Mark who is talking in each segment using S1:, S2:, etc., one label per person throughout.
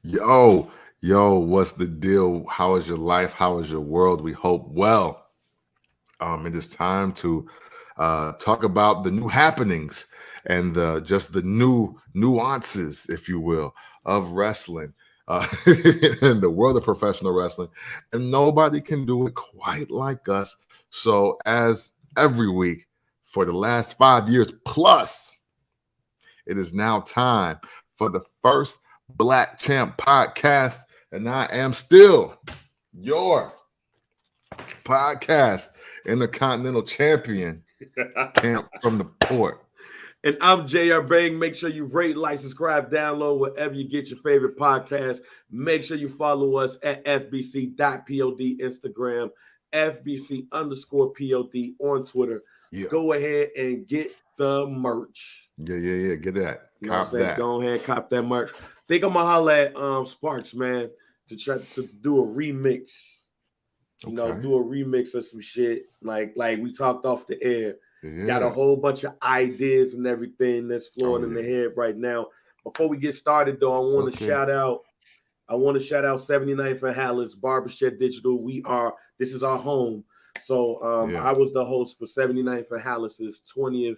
S1: Yo, what's the deal? How is your life? How is your world? We hope well. It is time to talk about the new happenings and just the new nuances, if you will, of wrestling in the world of professional wrestling. And nobody can do it quite like us. So, as every week for the last 5 years plus, it is now time for the first Black Champ podcast. And I am still your podcast intercontinental champion, Camp from the Port.
S2: And I'm JR Bang. Make sure you rate, like, subscribe, download wherever you get your favorite podcast. Make sure you follow us at FBC.pod Instagram, FBC_POD on Twitter.
S1: Yeah.
S2: Go ahead and get the merch.
S1: Yeah. Get that.
S2: You know what I'm
S1: Cop
S2: saying?
S1: that.
S2: Go ahead, cop that merch. Think I'm gonna holler at Sparks, man, to try to do a remix. You know,
S1: Okay.
S2: do a remix of some shit like we talked off the air.
S1: Yeah.
S2: Got a whole bunch of ideas and everything that's flowing in the head right now. Before we get started, though, I want to shout out 79th and Hallis, Barbershop Digital. This is our home. So I was the host for 79th and Hallis's 200th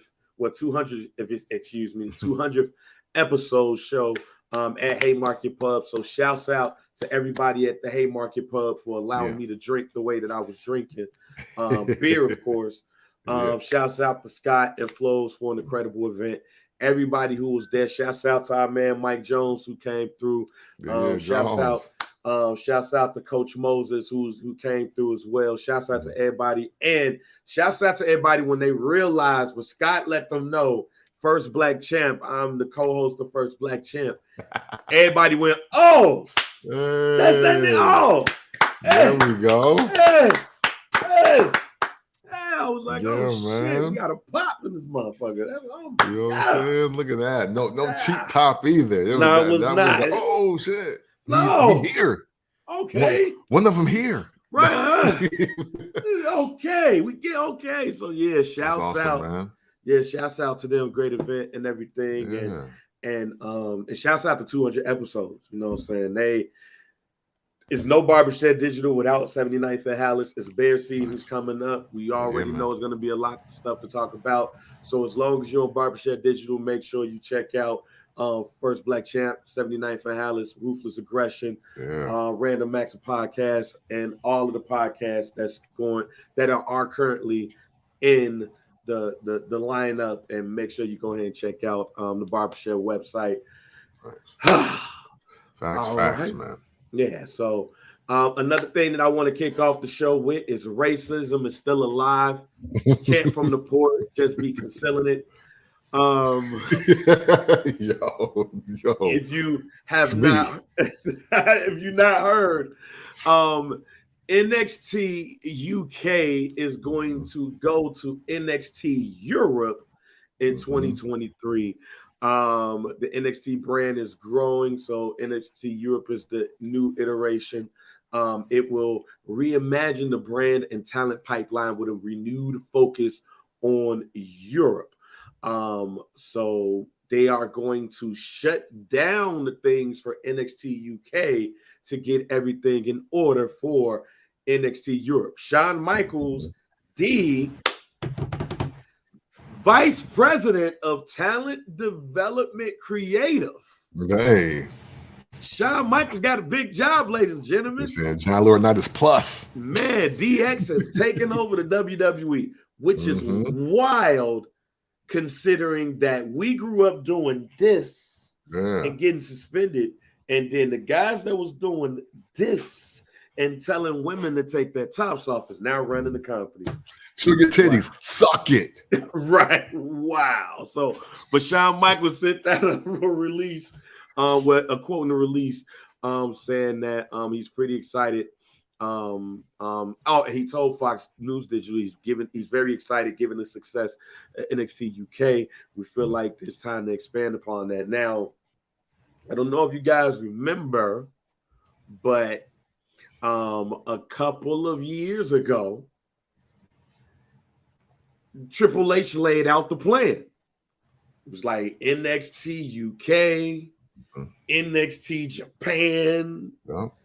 S2: episode show at Haymarket Pub. So shouts out to everybody at the Haymarket Pub for allowing me to drink the way that I was drinking. Beer, of course. Shouts out to Scott and Flows for an incredible event. Everybody who was there. Shouts out to our man Mike Jones who came through. Shouts out to Coach Moses who came through as well. Shouts out to everybody, and shouts out to everybody when they realized when Scott let them know First Black Champ. I'm the co-host of First Black Champ. Everybody went, oh, that's that. Oh,
S1: there we go.
S2: Hey. I was like,
S1: man.
S2: Shit, we got a pop in this motherfucker.
S1: You know what I'm saying? Look at that. No cheap pop either.
S2: It was not.
S1: Like, oh, shit.
S2: No.
S1: He here.
S2: Okay.
S1: One of them here.
S2: Right. Okay. We get okay. So, yeah, shouts out. Man. Yeah, shouts out to them. Great event and everything. Yeah. And shouts out to 200 episodes. You know what I'm saying? It's no Barbershop Digital without 79th and Hallis. It's bear season's coming up. We already know it's going to be a lot of stuff to talk about. So as long as you're on Barbershop Digital, make sure you check out First Black Champ, 79th and Hallis, Ruthless Aggression, Random Acts Podcast, and all of the podcasts that are currently in the lineup. And make sure you go ahead and check out the Barbershop website.
S1: Facts, man.
S2: Yeah, so another thing that I want to kick off the show with is racism is still alive. Can't from the port just be concealing it.
S1: Yo.
S2: If you have not heard, NXT UK is going to go to NXT Europe in 2023. The NXT brand is growing, so NXT Europe is the new iteration. It will reimagine the brand and talent pipeline with a renewed focus on Europe. So they are going to shut down the things for NXT UK to get everything in order for NXT Europe. Shawn Michaels, the Vice President of Talent Development Creative.
S1: Hey.
S2: Shawn Michaels got a big job, ladies and gentlemen.
S1: John Laurinaitis plus.
S2: Man, DX has taken over the WWE, which is wild considering that we grew up doing this and getting suspended. And then the guys that was doing this and telling women to take their tops off is now running the company.
S1: Sugar titties, suck it.
S2: Right. Wow. So, but Shawn Michaels sent that a release, a quote in the release, saying that he's pretty excited. He told Fox News Digital he's very excited given the success at NXT UK. We feel like it's time to expand upon that. Now, I don't know if you guys remember, but a couple of years ago, Triple H laid out the plan. It was like NXT UK, NXT Japan.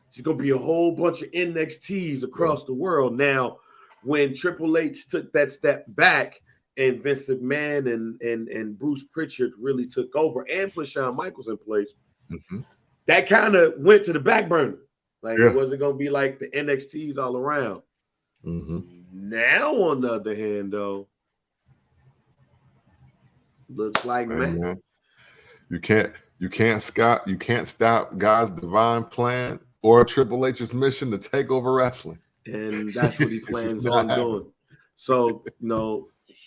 S2: It's going to be a whole bunch of NXTs across the world. Now, when Triple H took that step back and Vince McMahon and Bruce Pritchard really took over and put Shawn Michaels in place, that kind of went to the back burner. Like, it wasn't going to be like the NXTs all around. Now, on the other hand, though, looks like, man.
S1: You can't stop God's divine plan or Triple H's mission to take over wrestling.
S2: And that's what he plans on doing. So,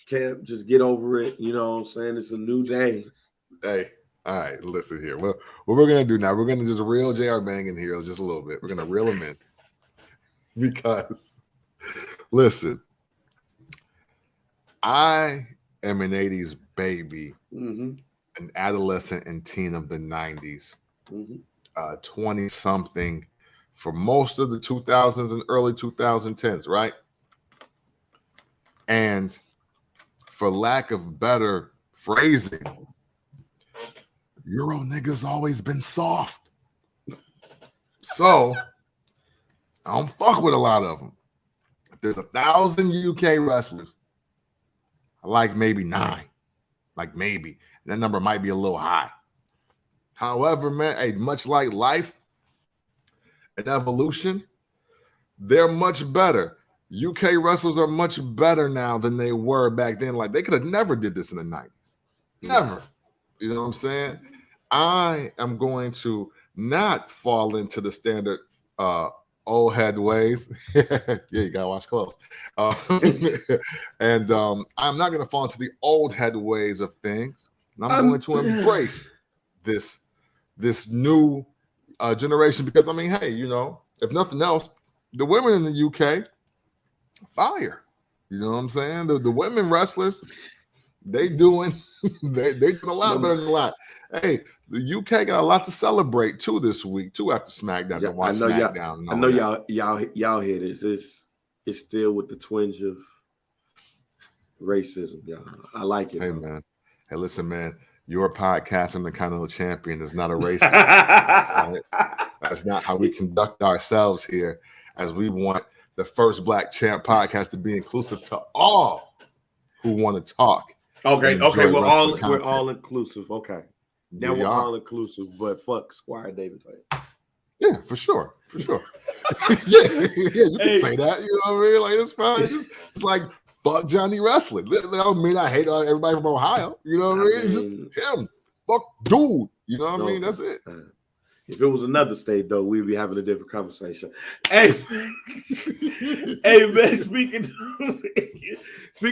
S2: can't just get over it. You know what I'm saying? It's a new day.
S1: Hey, all right, listen here. Well, what we're going to do now, we're going to just reel J.R. Bang in here just a little bit. We're going to reel him in. Because, listen, I am an 80s baby, an adolescent and teen of the 90s, 20-something for most of the 2000s and early 2010s, right? And for lack of better phrasing, Euro niggas always been soft. So I don't fuck with a lot of them. If there's 1,000 UK wrestlers, I like maybe 9. Like maybe. That number might be a little high. However, man, hey, much like life and evolution, they're much better. UK wrestlers are much better now than they were back then. Like, they could have never did this in the 90s. Never. You know what I'm saying? I am going to not fall into the standard old head ways. Yeah, you gotta watch close. And I'm not going to fall into the old head ways of things. And I'm going to embrace this new generation because, I mean, hey, if nothing else, the women in the UK, fire. You know what I'm saying? The women wrestlers, they doing a lot better than a lot. Hey, the UK got a lot to celebrate too this week too after SmackDown.
S2: Yeah, I know y'all hear this. It's still with the twinge of racism, y'all. I like it.
S1: Hey, man. Hey, listen, man. Your podcast and the Continental Champion is not a racist. Right? That's not how we conduct ourselves here, as we want the first Black Champ podcast to be inclusive to all who want to talk.
S2: Okay, we're all inclusive. Okay. Now we're all inclusive, but fuck Squire David.
S1: Yeah, for sure. yeah, you can say that. You know what I mean? Like, it's fine. It's like, fuck Johnny Wrestling. That don't mean I hate everybody from Ohio. You know what I mean? It's just him. Fuck dude. You know what I mean? That's it.
S2: If it was another state, though, we'd be having a different conversation. Hey, man, speaking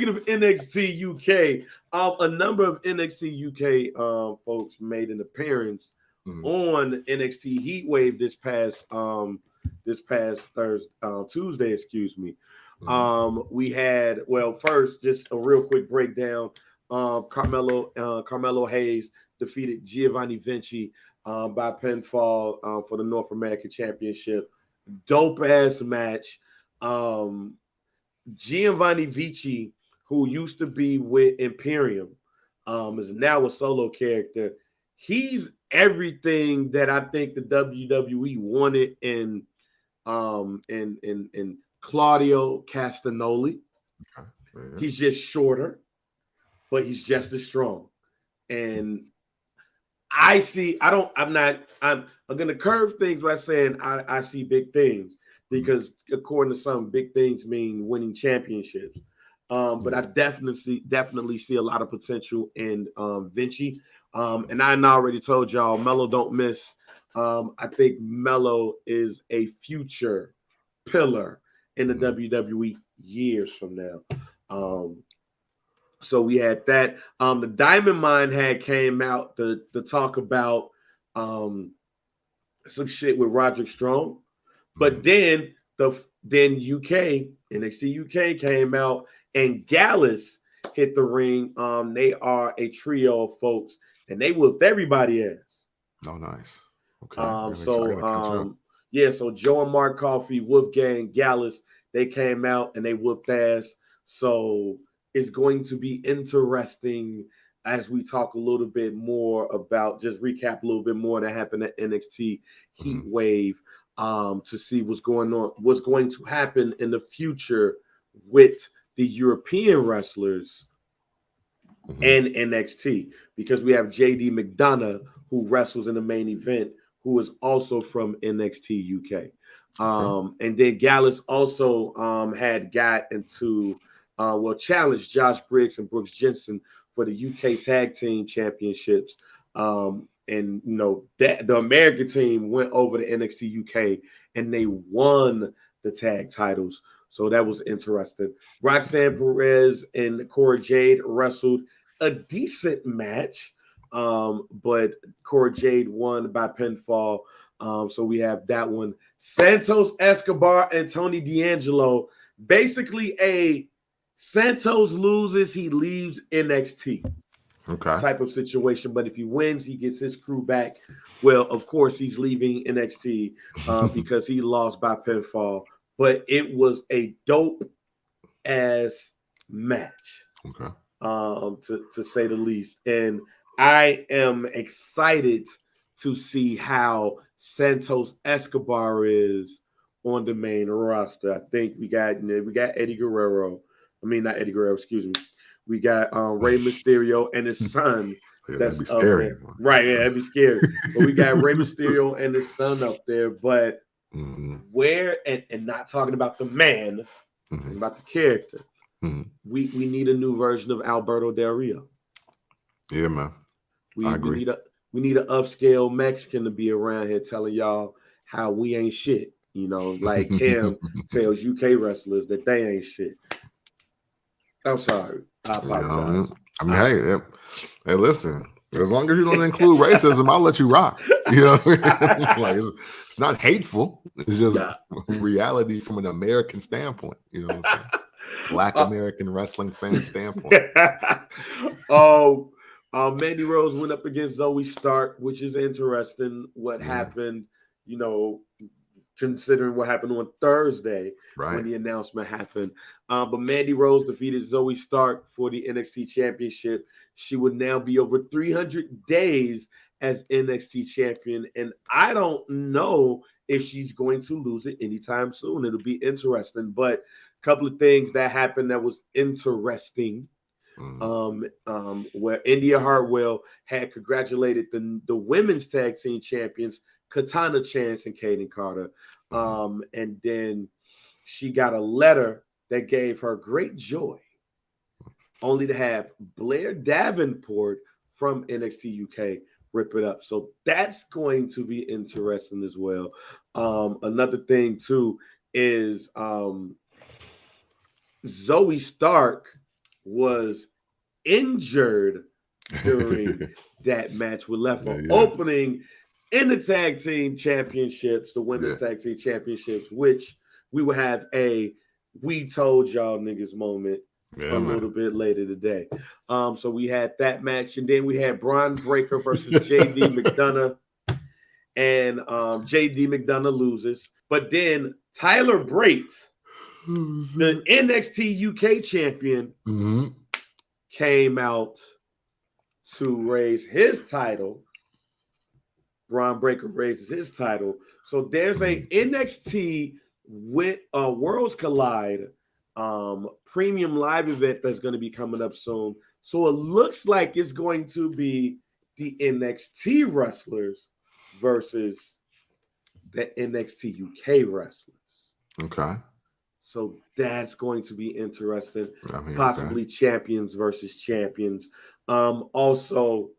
S2: of NXT UK, a number of NXT UK folks made an appearance on NXT Heatwave this past Tuesday, excuse me. We had, first, just a real quick breakdown. Carmelo Hayes defeated Giovanni Vinci by pinfall for the North American Championship. Dope ass match. Giovanni Vinci, who used to be with Imperium, is now a solo character. He's everything that I think the WWE wanted in Claudio Castagnoli. Okay. He's just shorter, but he's just as strong. And I'm gonna curve things by saying I see big things, because according to some, big things mean winning championships. But I definitely see a lot of potential in Vinci. And I already told y'all, Melo don't miss. I think Melo is a future pillar in the WWE years from now. So we had that. The Diamond Mine had came out to talk about some shit with Roderick Strong, but then NXT UK came out and Gallus hit the ring. They are a trio of folks, and they whooped everybody ass.
S1: Oh, nice. Okay.
S2: So Joe and Mark Coffey, Wolfgang, Gallus, they came out and they whooped ass. So it's going to be interesting as we talk a little bit more about, just recap a little bit more that happened at NXT Heat Wave, to see what's going to happen in the future with the European wrestlers and NXT, because we have JD McDonough, who wrestles in the main event, who is also from NXT UK. And then Gallus also had got into challenged Josh Briggs and Brooks Jensen for the UK Tag Team Championships. And that the American team went over to NXT UK and they won the tag titles. So that was interesting. Roxanne Perez and Cora Jade wrestled a decent match, but Cora Jade won by pinfall. So we have that one. Santos Escobar and Tony D'Angelo, basically a Santos loses, he leaves NXT type of situation. But if he wins, he gets his crew back. Well, of course, he's leaving NXT because he lost by pinfall. But it was a dope ass match, to say the least. And I am excited to see how Santos Escobar is on the main roster. I think we got Eddie Guerrero. I mean, not Eddie Guerrero, excuse me. We got Rey Mysterio and his son.
S1: That'd be scary.
S2: Right, yeah, that'd be scary. But we got Rey Mysterio and his son up there. But where, and not talking about the man, talking about the character, we need a new version of Alberto Del Rio.
S1: Yeah, man. I agree.
S2: We need an upscale Mexican to be around here telling y'all how we ain't shit. Like Cam tells UK wrestlers that they ain't shit. I'm sorry. I apologize.
S1: I mean, hey, listen. As long as you don't include racism, I'll let you rock. Like it's not hateful. It's just reality from an American standpoint. Black American wrestling fan standpoint.
S2: Mandy Rose went up against Zoe Stark, which is interesting. What happened, considering what happened on Thursday when the announcement happened. But Mandy Rose defeated Zoe Stark for the NXT Championship. She would now be over 300 days as NXT champion. And I don't know if she's going to lose it anytime soon. It'll be interesting. But a couple of things that happened that was interesting. Where India Hartwell had congratulated the women's tag team champions, Katana Chance and Kaden Carter. And then she got a letter that gave her great joy, only to have Blair Davenport from NXT UK rip it up. So that's going to be interesting as well. Another thing too is Zoe Stark was injured during that match with Leffa, opening in the tag team championships, the women's tag team championships, which we will have a "we told y'all niggas" moment little bit later today. So we had that match, and then we had Bron Breakker versus JD McDonough, and JD McDonough loses, but then Tyler Bate, the NXT UK champion, came out to raise his title. Bron Breakker raises his title. So there's a NXT with Worlds Collide premium live event that's going to be coming up soon. So it looks like it's going to be the NXT wrestlers versus the NXT UK wrestlers.
S1: Okay.
S2: So that's going to be interesting. Possibly champions versus champions. Also,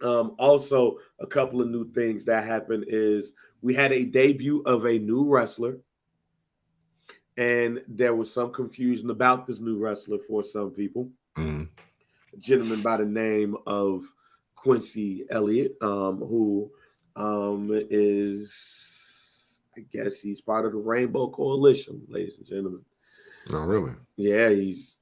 S2: a couple of new things that happened is we had a debut of a new wrestler, and there was some confusion about this new wrestler for some people. A gentleman by the name of Quincy Elliott, who is, I guess he's part of the Rainbow Coalition, ladies and gentlemen.
S1: Oh, really?
S2: Yeah, he's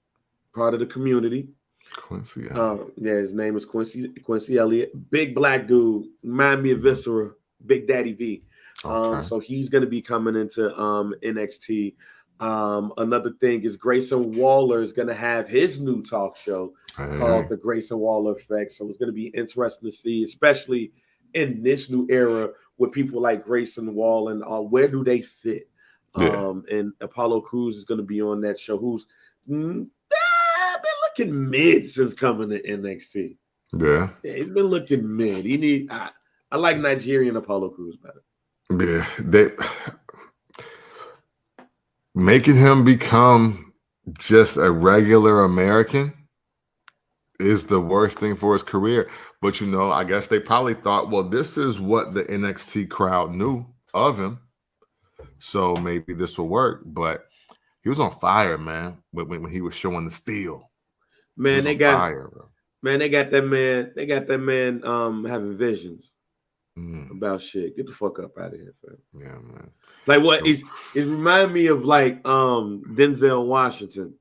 S2: part of the community.
S1: Quincy
S2: his name is Quincy Elliott. Big black dude. Remind me of Viscera, Big Daddy V. So he's going to be coming into NXT. Another thing is Grayson Waller is going to have his new talk show called The Grayson Waller Effect. So it's going to be interesting to see, especially in this new era with people like Grayson Waller and where do they fit? And Apollo Crews is going to be on that show, who's been looking mid since coming to NXT.
S1: Yeah,
S2: he's been looking mid. I like Nigerian Apollo Crews better.
S1: Yeah, they making him become just a regular American is the worst thing for his career. But I guess they probably thought, well, this is what the NXT crowd knew of him, so maybe this will work. But he was on fire, man, when he was showing the steel.
S2: Man, they got fire, bro. Man, they got that man. They got that man having visions about shit. Get the fuck up out of here, fam.
S1: Yeah, man.
S2: Like what? It reminded me of like Denzel Washington.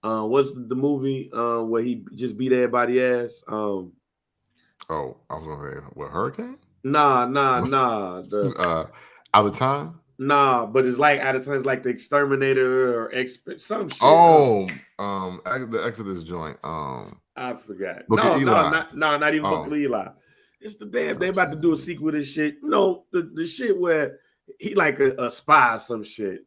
S2: What's the movie where he just beat everybody ass?
S1: Oh, I was gonna say what, Hurricane?
S2: Nah.
S1: Out of Time?
S2: Nah, but it's like Out of Time. It's like the Exterminator or some shit.
S1: Oh, the Exodus joint.
S2: I forgot. Not even Book of Eli. It's the damn. They about to do a sequel to this shit. No, the shit where he like a spy or some shit.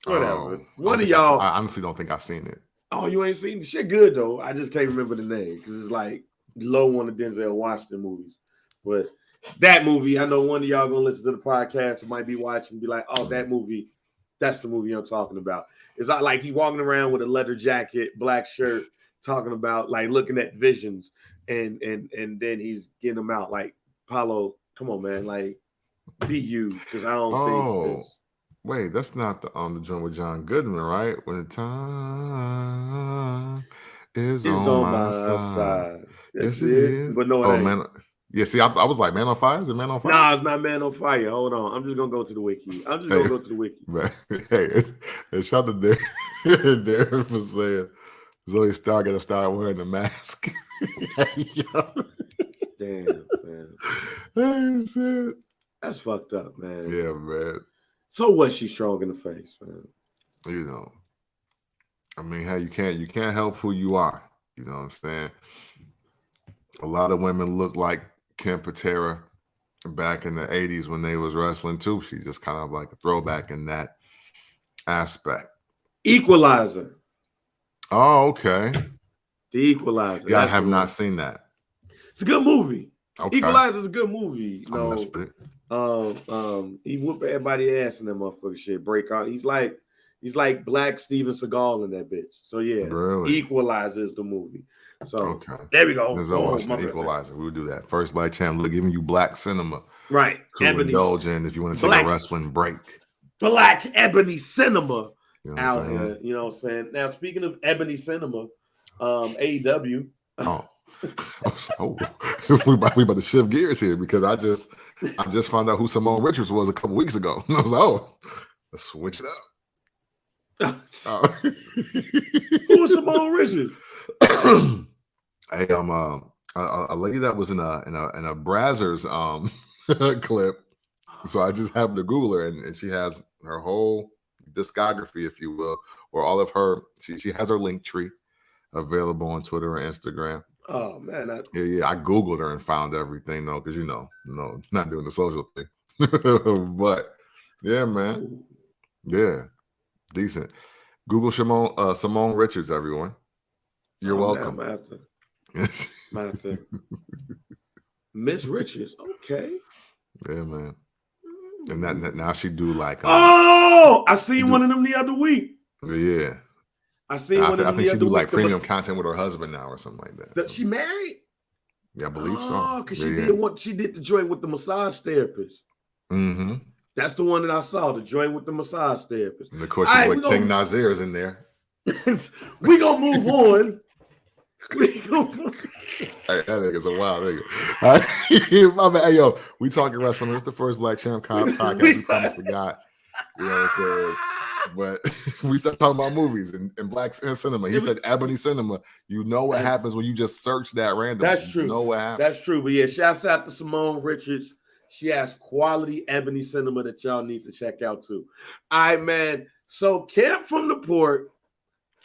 S2: Whatever. One of y'all.
S1: I honestly don't think I've seen it.
S2: Oh, you ain't seen the shit? Good though. I just can't remember the name because it's like low on the Denzel Washington movies. But that movie, I know one of y'all gonna listen to the podcast and might be watching and be like, oh, that movie, that's the movie I'm talking about. It's not like he walking around with a leather jacket, black shirt, talking about like looking at visions and then he's getting them out. Like, Paulo, come on, man, like be you, because I don't think.
S1: Wait, that's not the joint with John Goodman, right? When the time is on my side.
S2: Yes, it is. But no,
S1: man. Yeah, see, I was like, Man on Fire? Is it Man on Fire?
S2: Nah, it's not Man on Fire. Hold on. I'm just going to go to the wiki.
S1: Man, hey, shout out to Darren for saying Zoe Starr got to start wearing the mask.
S2: Damn, man.
S1: Hey, shit.
S2: That's fucked up, man.
S1: Yeah, man.
S2: So was she strong in the face, man?
S1: I mean, hey, you can't help who you are. You know what I'm saying? A lot of women look like Kim Patera back in the 80s when they was wrestling too. She just kind of like a throwback in that aspect.
S2: Equalizer.
S1: Oh, okay.
S2: The Equalizer.
S1: Yeah, I have not seen that.
S2: It's a good movie.
S1: Okay.
S2: Equalizer is a good movie. He whooped everybody ass in that motherfucking shit. Break out. He's like Black Steven Seagal in that bitch. So yeah,
S1: really?
S2: Equalizer is the movie. So
S1: okay,
S2: there we go.
S1: There's always the Equalizer. We'll do that. First Black Champ, giving you black cinema,
S2: right?
S1: To indulge in if you want to take a wrestling break.
S2: Black Ebony Cinema out here. You know what I'm saying? Now speaking of Ebony Cinema, AEW.
S1: Oh. We about to shift gears here because I just found out who Simone Richards was a couple weeks ago. And I was like, let's switch it
S2: up. Who was Simone Richards?
S1: Hey, a lady that was in a Brazzers clip. So I just happened to Google her, and she has her whole discography, if you will, or all of her. She has her link tree available on Twitter and Instagram.
S2: Oh man,
S1: I Googled her and found everything though, because not doing the social thing. But yeah, man, yeah, decent. Google Simone Richards, everyone. You're welcome.
S2: Miss Richards, okay.
S1: Yeah, man. And that now she do like.
S2: I seen one of them the other week.
S1: Yeah.
S2: I think
S1: she do like premium content with her husband now or something like that.
S2: She married?
S1: Yeah, I believe so.
S2: Oh, because she did the joint with the massage therapist.
S1: Mm-hmm.
S2: That's the one that I saw, the joint with the massage therapist.
S1: And of course, King Nazir is in there.
S2: We gonna move on.
S1: Hey, that nigga's a wild nigga. My man, hey, yo, we talking wrestling. This is the first Black Champ podcast. We promised to God. You know what I'm saying? But we started talking about movies and black cinema. He said Ebony Cinema. You know what happens when you just search that randomly.
S2: That's true.
S1: You know what happens.
S2: That's true. But yeah, shouts out to Simone Richards. She has quality Ebony Cinema that y'all need to check out too. All right, man. So Camp from the Port,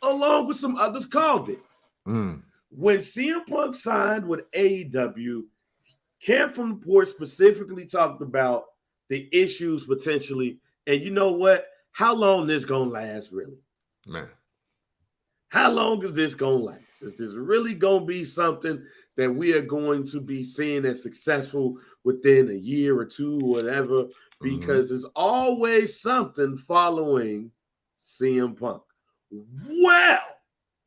S2: along with some others, called it. When CM Punk signed with AEW, Camp from the Port specifically talked about the issues potentially. And you know what? How long this gonna last, really?
S1: Man.
S2: How long is this gonna last? Is this really gonna be something that we are going to be seeing as successful within a year or two or whatever? Because there's always something following CM Punk.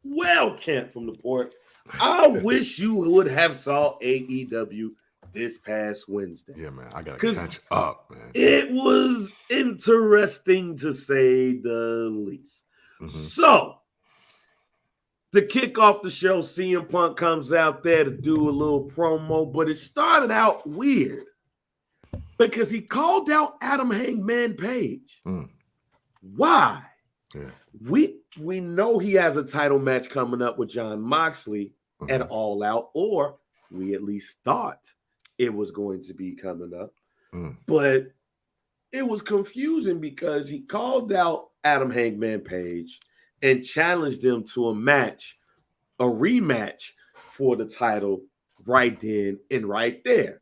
S2: Well, Camp from the Port, I wish you would have saw AEW this past Wednesday.
S1: Yeah, man, I gotta catch up, man.
S2: It was interesting to say the least. So, to kick off the show, CM Punk comes out there to do a little promo, but it started out weird because he called out Adam Hangman Page. Why?
S1: Yeah.
S2: We know he has a title match coming up with Jon Moxley at All Out, or we at least thought it was going to be coming up. But it was confusing because he called out Adam Hangman Page and challenged him to a rematch for the title right then and right there.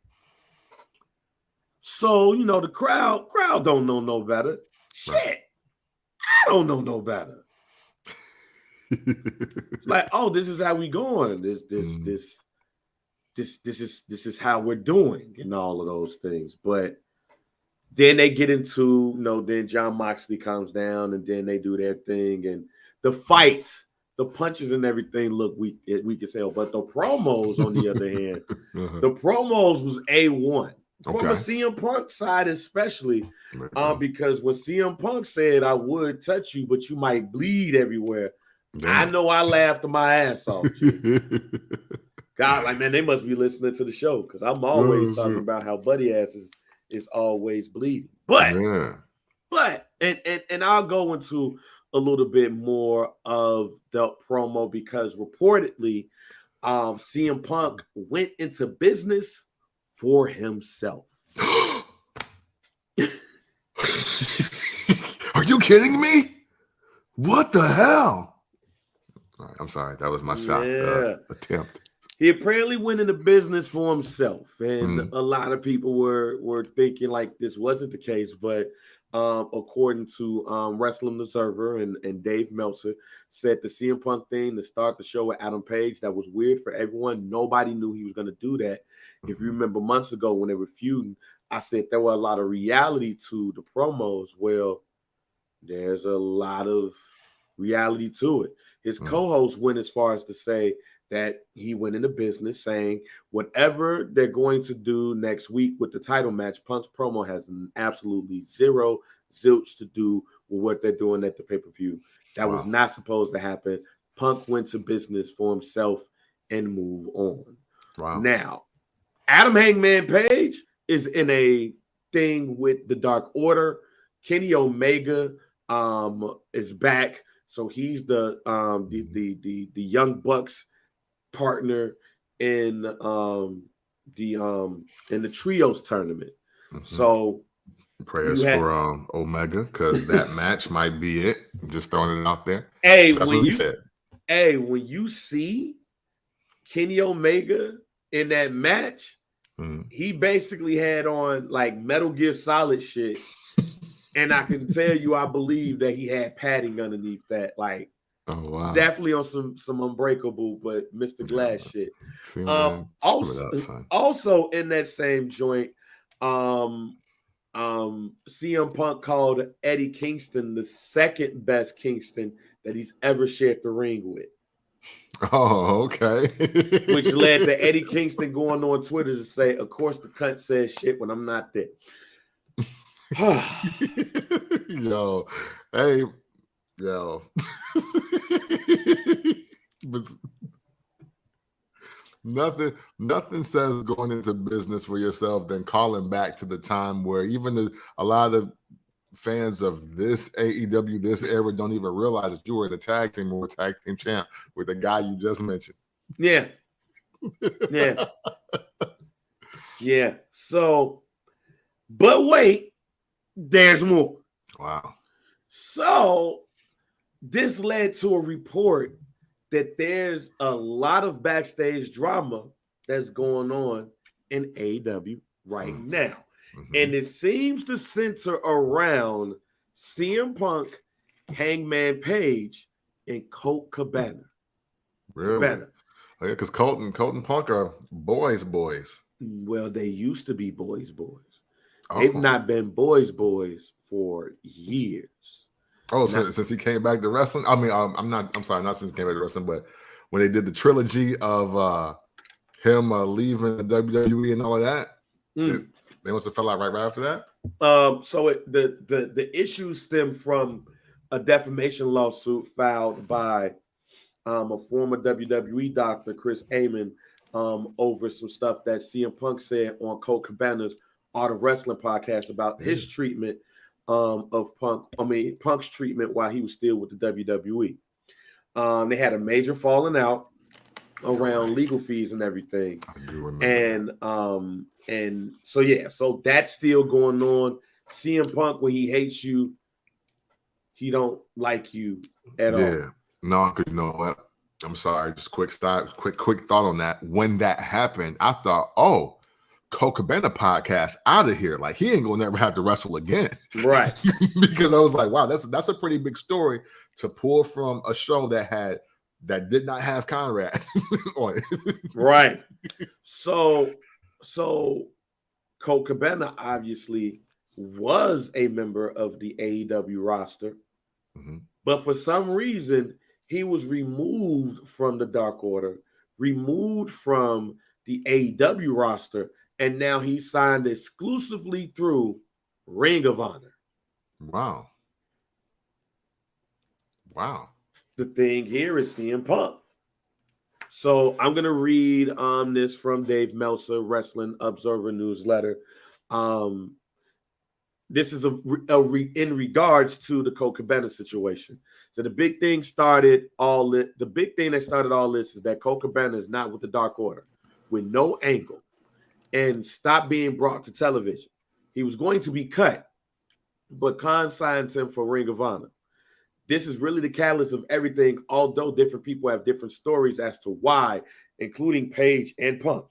S2: So, you know, the crowd don't know no better. Shit, I don't know no better. It's like, oh, this is how we going. This is how we're doing, and all of those things. But then they get into, then Jon Moxley comes down, and then they do their thing, and the fights, the punches and everything look weak as hell. But the promos, on the other hand, the promos was A1. From a CM Punk side, especially, because when CM Punk said, "I would touch you, but you might bleed everywhere," I know I laughed my ass off. God, like, man, they must be listening to the show because I'm always talking about how Buddy Ass is always bleeding. But I'll go into a little bit more of the promo because reportedly, CM Punk went into business for himself.
S1: Are you kidding me? What the hell? All right, I'm sorry. That was my shot attempt.
S2: He apparently went into business for himself. And a lot of people were thinking like this wasn't the case. But according to Wrestling Observer and Dave Meltzer, said the CM Punk thing to start the show with Adam Page, that was weird for everyone. Nobody knew he was going to do that. If you remember months ago when they were feuding, I said there were a lot of reality to the promos. Well, there's a lot of reality to it. His co-host went as far as to say that he went into business saying whatever they're going to do next week with the title match, Punk's promo has absolutely zero zilch to do with what they're doing at the pay-per-view. That was not supposed to happen. Punk went to business for himself and move on. Now, Adam Hangman Page is in a thing with the Dark Order. Kenny Omega is back. So he's the Young Bucks partner in the trios tournament. So
S1: prayers for Omega because that match might be it. I'm just throwing it out there.
S2: Hey, that's what he said. Hey, when you see Kenny Omega in that match, he basically had on like Metal Gear Solid shit. And I can tell you, I believe that he had padding underneath that. Like, definitely on some Unbreakable, but Mr. Glass shit. Also in that same joint, CM Punk called Eddie Kingston the second best Kingston that he's ever shared the ring with.
S1: Oh, okay.
S2: Which led to Eddie Kingston going on Twitter to say, of course the cunt says shit when I'm not there.
S1: Yo. But nothing says going into business for yourself than calling back to the time where even a lot of fans of this AEW, this era, don't even realize that you were the tag team or tag team champ with the guy you just mentioned.
S2: Yeah. So, but wait, there's more.
S1: Wow.
S2: So this led to a report that there's a lot of backstage drama that's going on in AEW right now. Mm-hmm. And it seems to center around CM Punk, Hangman Page, and Colt Cabana.
S1: Really? Cabana. Oh, yeah, because Colt and Punk are boys.
S2: Well, they used to be boys. They've not been boys for years.
S1: Oh, since he came back to wrestling? I mean, I'm sorry, not since he came back to wrestling, but when they did the trilogy of him leaving the WWE and all of that, they must have fell out right after that.
S2: So the issues stem from a defamation lawsuit filed by a former WWE doctor, Chris Amon, over some stuff that CM Punk said on Colt Cabana's Art of Wrestling podcast about his treatment of Punk. Punk's treatment while he was still with the WWE. They had a major falling out around legal fees and everything. And so that's still going on. CM Punk, when he hates you, he don't like you at all.
S1: Yeah. No, because you know what? I'm sorry. Just quick thought on that. When that happened, I thought, oh, Colt Cabana podcast out of here. Like, he ain't gonna never have to wrestle again.
S2: Right.
S1: Because I was like, wow, that's a pretty big story to pull from a show that did not have Conrad on it.
S2: Right. So Colt Cabana obviously was a member of the AEW roster, but for some reason he was removed from the Dark Order, removed from the AEW roster, and now he's signed exclusively through Ring of Honor.
S1: Wow.
S2: The thing here is CM Punk. So I'm going to read this from Dave Meltzer, Wrestling Observer newsletter. This is in regards to the Colt Cabana situation. So the big thing that started all this is that Colt Cabana is not with the Dark Order, with no angle, and stopped being brought to television. He was going to be cut, but Khan signed him for Ring of Honor. This is really the catalyst of everything, although different people have different stories as to why, including Page and Punk.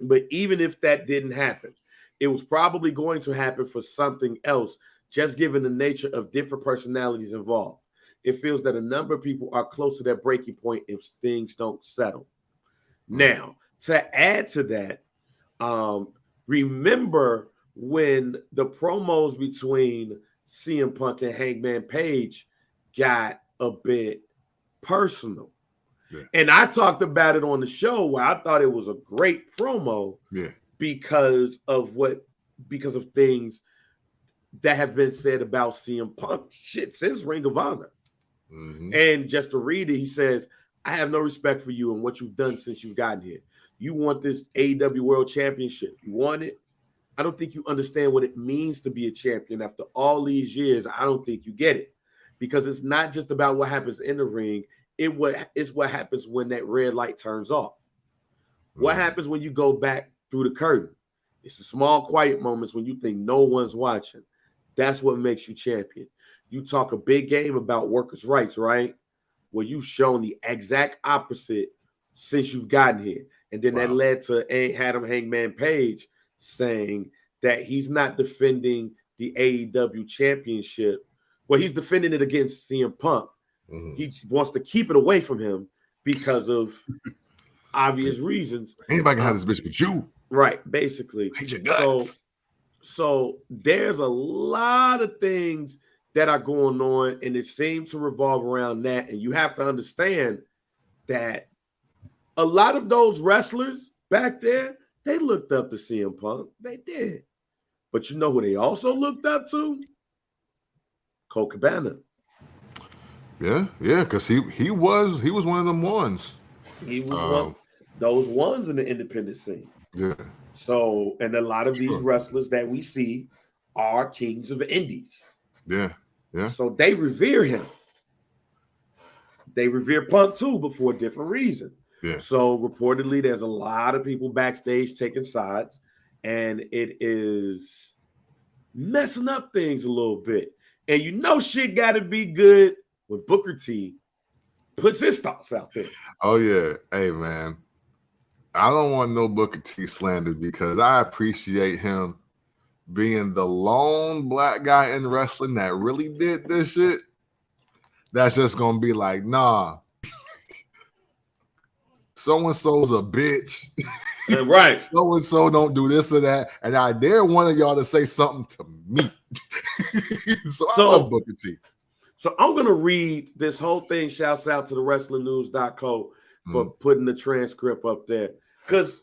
S2: But even if that didn't happen, it was probably going to happen for something else, just given the nature of different personalities involved. It feels that a number of people are close to that breaking point if things don't settle. Now, to add to that, remember when the promos between CM Punk and Hangman Page got a bit personal. Yeah. And I talked about it on the show where I thought it was a great promo because of things that have been said about CM Punk since Ring of Honor. And just to read it, he says, I have no respect for you and what you've done since you've gotten here. You want this AEW World Championship. You want it? I don't think you understand what it means to be a champion. After all these years, I don't think you get it. Because it's not just about what happens in the ring. It's what happens when that red light turns off. What happens when you go back through the curtain? It's the small, quiet moments when you think no one's watching. That's what makes you champion. You talk a big game about workers' rights, right? Well, you've shown the exact opposite since you've gotten here. And then that led to Adam Hangman Page saying that he's not defending the AEW championship. Well, he's defending it against CM Punk. He wants to keep it away from him because of obvious reasons.
S1: Anybody can have this bitch but you.
S2: Right, basically.
S1: Hate your guts.
S2: So there's a lot of things that are going on, and it seems to revolve around that. And you have to understand that a lot of those wrestlers back there, they looked up to CM Punk. They did. But you know who they also looked up to? Colt Cabana.
S1: Yeah, because he was one of them ones.
S2: He was one those ones in the independent scene.
S1: Yeah.
S2: So, and a lot of these wrestlers that we see are kings of the indies.
S1: Yeah.
S2: So they revere him. They revere Punk too, but for a different reason.
S1: Yeah.
S2: So reportedly, there's a lot of people backstage taking sides, and it is messing up things a little bit. And you know shit got to be good when Booker T puts his thoughts out there.
S1: Oh, yeah. Hey, man. I don't want no Booker T slander because I appreciate him being the lone black guy in wrestling that really did this shit. That's just going to be like, nah. So-and-so's a bitch.
S2: Right.
S1: So-and-so don't do this or that. And I dare one of y'all to say something to me. So I love Booker T.
S2: So I'm going to read this whole thing. Shouts out to the WrestlingNews.co for putting the transcript up there. Because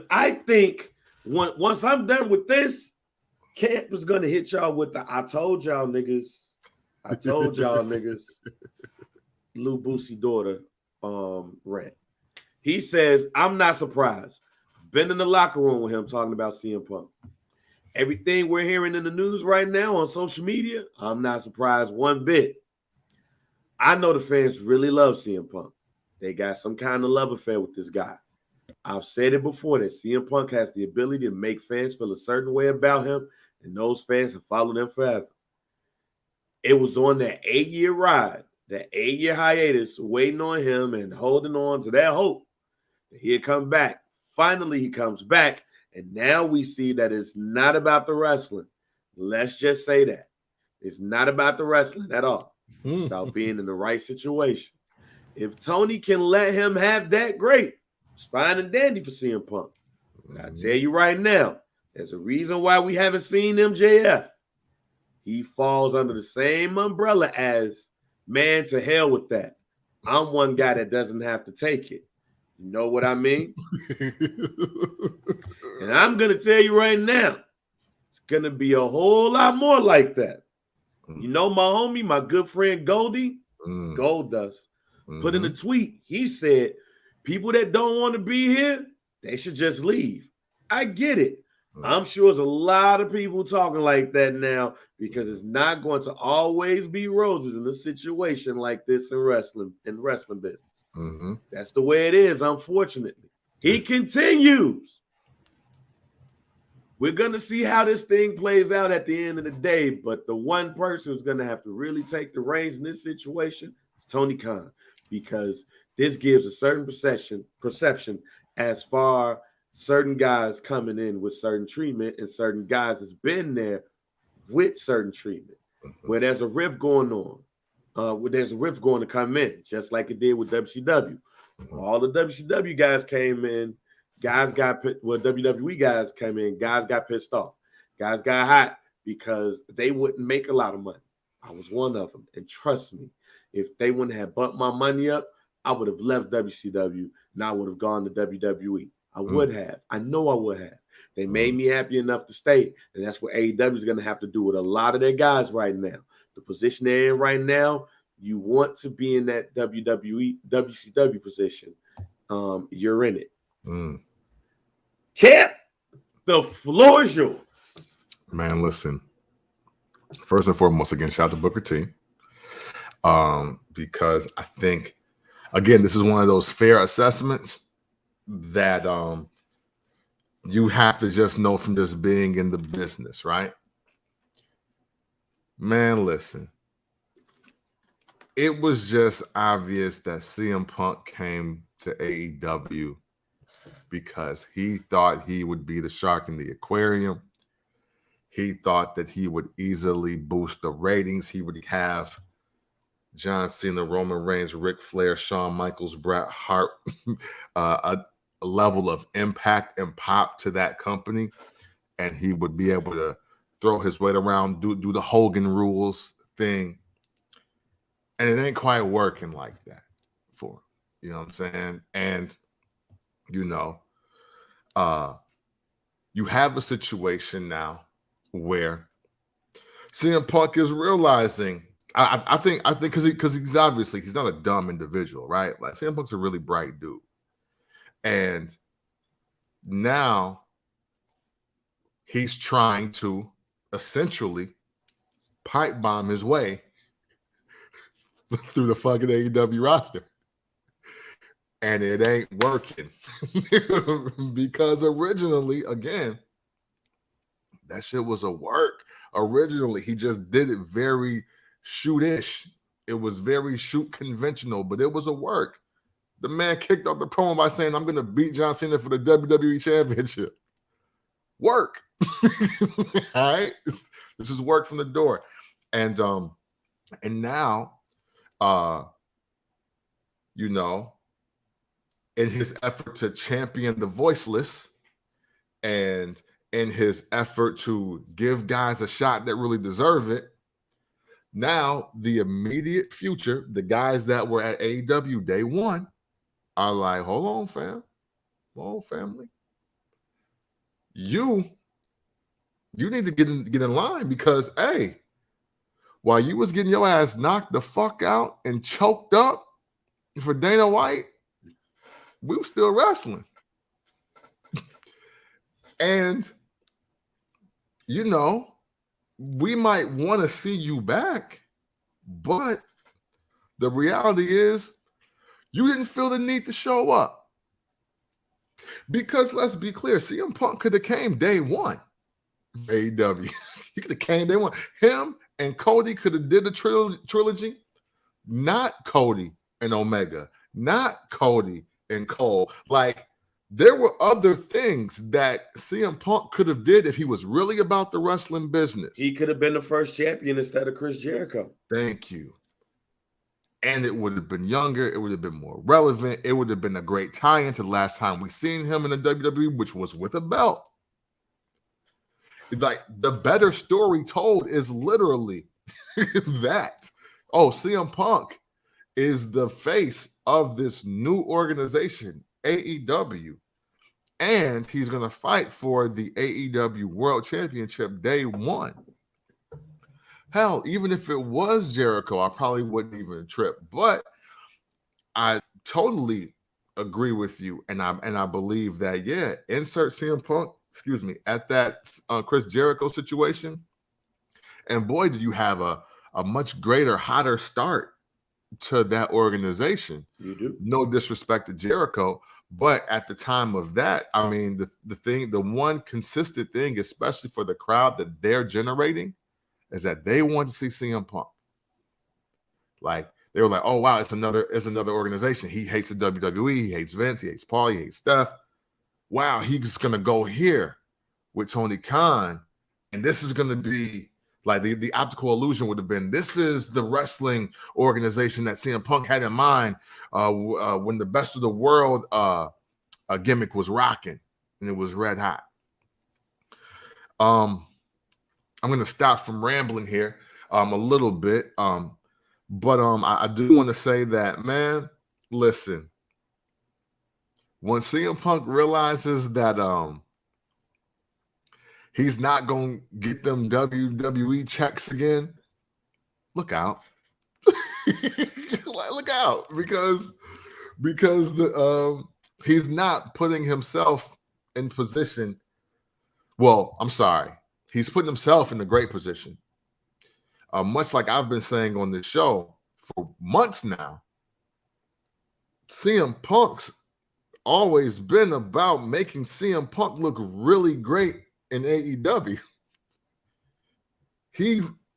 S2: I think once I'm done with this, Camp is going to hit y'all with the I told y'all niggas. I told y'all niggas. Lou Boosie daughter rant. He says, I'm not surprised. Been in the locker room with him talking about CM Punk. Everything we're hearing in the news right now on social media, I'm not surprised one bit. I know the fans really love CM Punk. They got some kind of love affair with this guy. I've said it before that CM Punk has the ability to make fans feel a certain way about him, and those fans have followed him forever. It was on that 8-year ride, that 8-year hiatus, waiting on him and holding on to that hope that he'd come back. Finally, he comes back, and now we see that it's not about the wrestling. Let's just say that. It's not about the wrestling at all. It's about being in the right situation. If Tony can let him have that, great. It's fine and dandy for CM Punk. But I tell you right now, there's a reason why we haven't seen MJF. He falls under the same umbrella as, man, to hell with that. I'm one guy that doesn't have to take it. You know what I mean? And I'm going to tell you right now, it's going to be a whole lot more like that. You know my homie, my good friend Goldie, Goldust, put in a tweet. He said, people that don't want to be here, they should just leave. I get it. I'm sure there's a lot of people talking like that now because it's not going to always be roses in a situation like this in wrestling business. That's the way it is, unfortunately. He continues. We're going to see how this thing plays out at the end of the day, but the one person who's going to have to really take the reins in this situation is Tony Khan, because this gives a certain perception as far certain guys coming in with certain treatment and certain guys that's been there with certain treatment, where there's a rift going on, where there's a rift going to come in, just like it did with WCW. All the WCW guys came in, WWE guys came in, guys got pissed off, guys got hot because they wouldn't make a lot of money. I was one of them, and trust me, if they wouldn't have bumped my money up, I would have left WCW and I would have gone to WWE. I would have. I know I would have. They made me happy enough to stay, and that's what AEW is going to have to do with a lot of their guys right now. The position they're in right now, you want to be in that WCW position. You're in it. Cap, the floor is yours.
S1: Man, listen. First and foremost, again, shout out to Booker T. Because I think, again, this is one of those fair assessments that you have to just know from just being in the business, right? Man, listen. It was just obvious that CM Punk came to AEW because he thought he would be the shark in the aquarium. He thought that he would easily boost the ratings. He would have John Cena, Roman Reigns, Ric Flair, Shawn Michaels, Bret Hart, a level of impact and pop to that company, and he would be able to throw his weight around, do the Hogan rules thing, and it ain't quite working like that for him. You know what I'm saying? And you have a situation now where CM Punk is realizing. I think because he's obviously he's not a dumb individual, right? Like CM Punk's a really bright dude. And now he's trying to essentially pipe bomb his way through the fucking AEW roster. And it ain't working. Because originally, again, that shit was a work originally. He just did it very shoot-ish. It was very shoot conventional, but it was a work. The man kicked off the promo by saying, I'm going to beat John Cena for the WWE Championship. Work. All right? This is work from the door. And now, you know, in his effort to champion the voiceless and in his effort to give guys a shot that really deserve it, now the immediate future, the guys that were at AEW day one, are like, hold on, fam. Hold on, family. You need to get in line because, hey, while you was getting your ass knocked the fuck out and choked up for Dana White, we were still wrestling. And, you know, we might want to see you back, but the reality is you didn't feel the need to show up. Because let's be clear, CM Punk could have came day one. AEW. He could have came day one. Him and Cody could have did a trilogy. Not Cody and Omega. Not Cody and Cole. Like, there were other things that CM Punk could have did if he was really about the wrestling business.
S2: He could have been the first champion instead of Chris Jericho.
S1: Thank you. And it would have been younger. It would have been more relevant. It would have been a great tie-in to the last time we seen him in the WWE, which was with a belt. Like, the better story told is literally that. Oh, CM Punk is the face of this new organization, AEW, and he's going to fight for the AEW World Championship day one. Hell, even if it was Jericho, I probably wouldn't even trip. But I totally agree with you, and I believe that, yeah, insert CM Punk, at that Chris Jericho situation, and boy, did you have a much greater, hotter start to that organization.
S2: You do.
S1: No disrespect to Jericho, but at the time of that, I mean, the one consistent thing, especially for the crowd that they're generating, is that they want to see CM Punk. Like, they were like, oh wow, it's another organization. He hates the WWE, he hates Vince, he hates Paul, he hates Steph. Wow, he's gonna go here with Tony Khan, and this is gonna be like the optical illusion would have been, this is the wrestling organization that CM Punk had in mind when the Best of the World gimmick was rocking and it was red hot. I'm gonna stop from rambling here a little bit, but I do want to say that, man, listen. When CM Punk realizes that he's not going to get them WWE checks again, look out. Look out, because he's not putting himself in position. Well, I'm sorry. He's putting himself in a great position. Much like I've been saying on this show for months now, CM Punk's always been about making CM Punk look really great in AEW.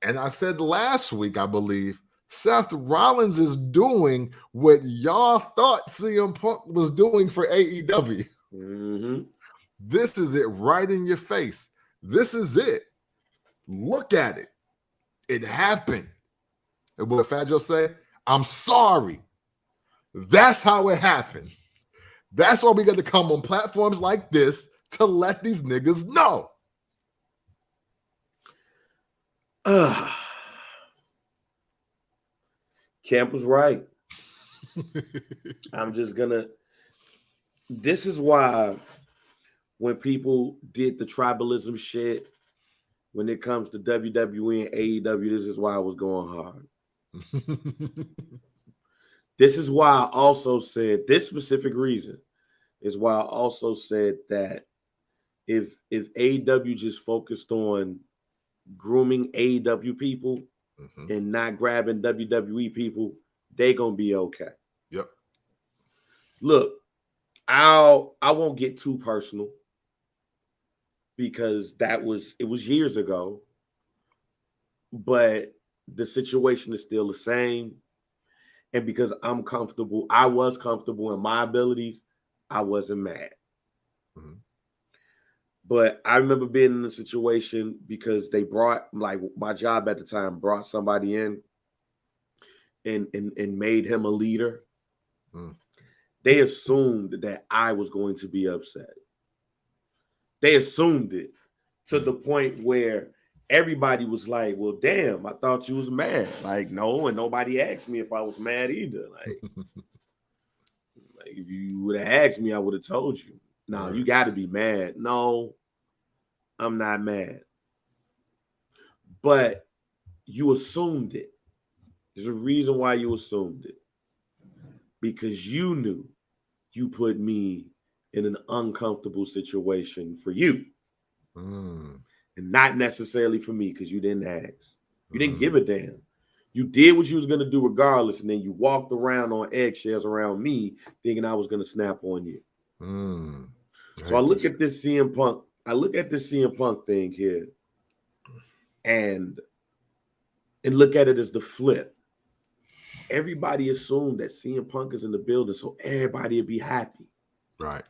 S1: And I said last week, I believe, Seth Rollins is doing what y'all thought CM Punk was doing for AEW.
S2: Mm-hmm.
S1: This is it right in your face. This is it. Look at it. It happened. And what Fat Joe say? I'm sorry. That's how it happened. That's why we got to come on platforms like this to let these niggas know.
S2: Camp was right. I'm just gonna. This is why when people did the tribalism shit, when it comes to WWE and AEW, this is why I was going hard. This is why I also said, this specific reason is why I also said that if AEW just focused on grooming AEW people and not grabbing WWE people, they gonna be okay.
S1: Yep.
S2: Look, I won't get too personal because it was years ago. but the situation is still the same. And because I'm comfortable, I was comfortable in my abilities, I wasn't mad. Mm-hmm. But I remember being in a situation because they brought, like, my job at the time brought somebody in and made him a leader. Mm. They assumed that I was going to be upset. They assumed it to the point where everybody was like, well, damn, I thought you was mad. Like, no, and nobody asked me if I was mad either. Like if you would have asked me, I would have told you. No, you got to be mad. No, I'm not mad. But you assumed it. There's a reason why you assumed it. Because you knew you put me in an uncomfortable situation for you. And not necessarily for me, because you didn't ask. You didn't give a damn. You did what you was going to do regardless, and then you walked around on eggshells around me thinking I was going to snap on you. So I look at this CM Punk. I look at this CM Punk thing here and look at it as the flip. Everybody assumed that CM Punk is in the building, so everybody would be happy.
S1: Right.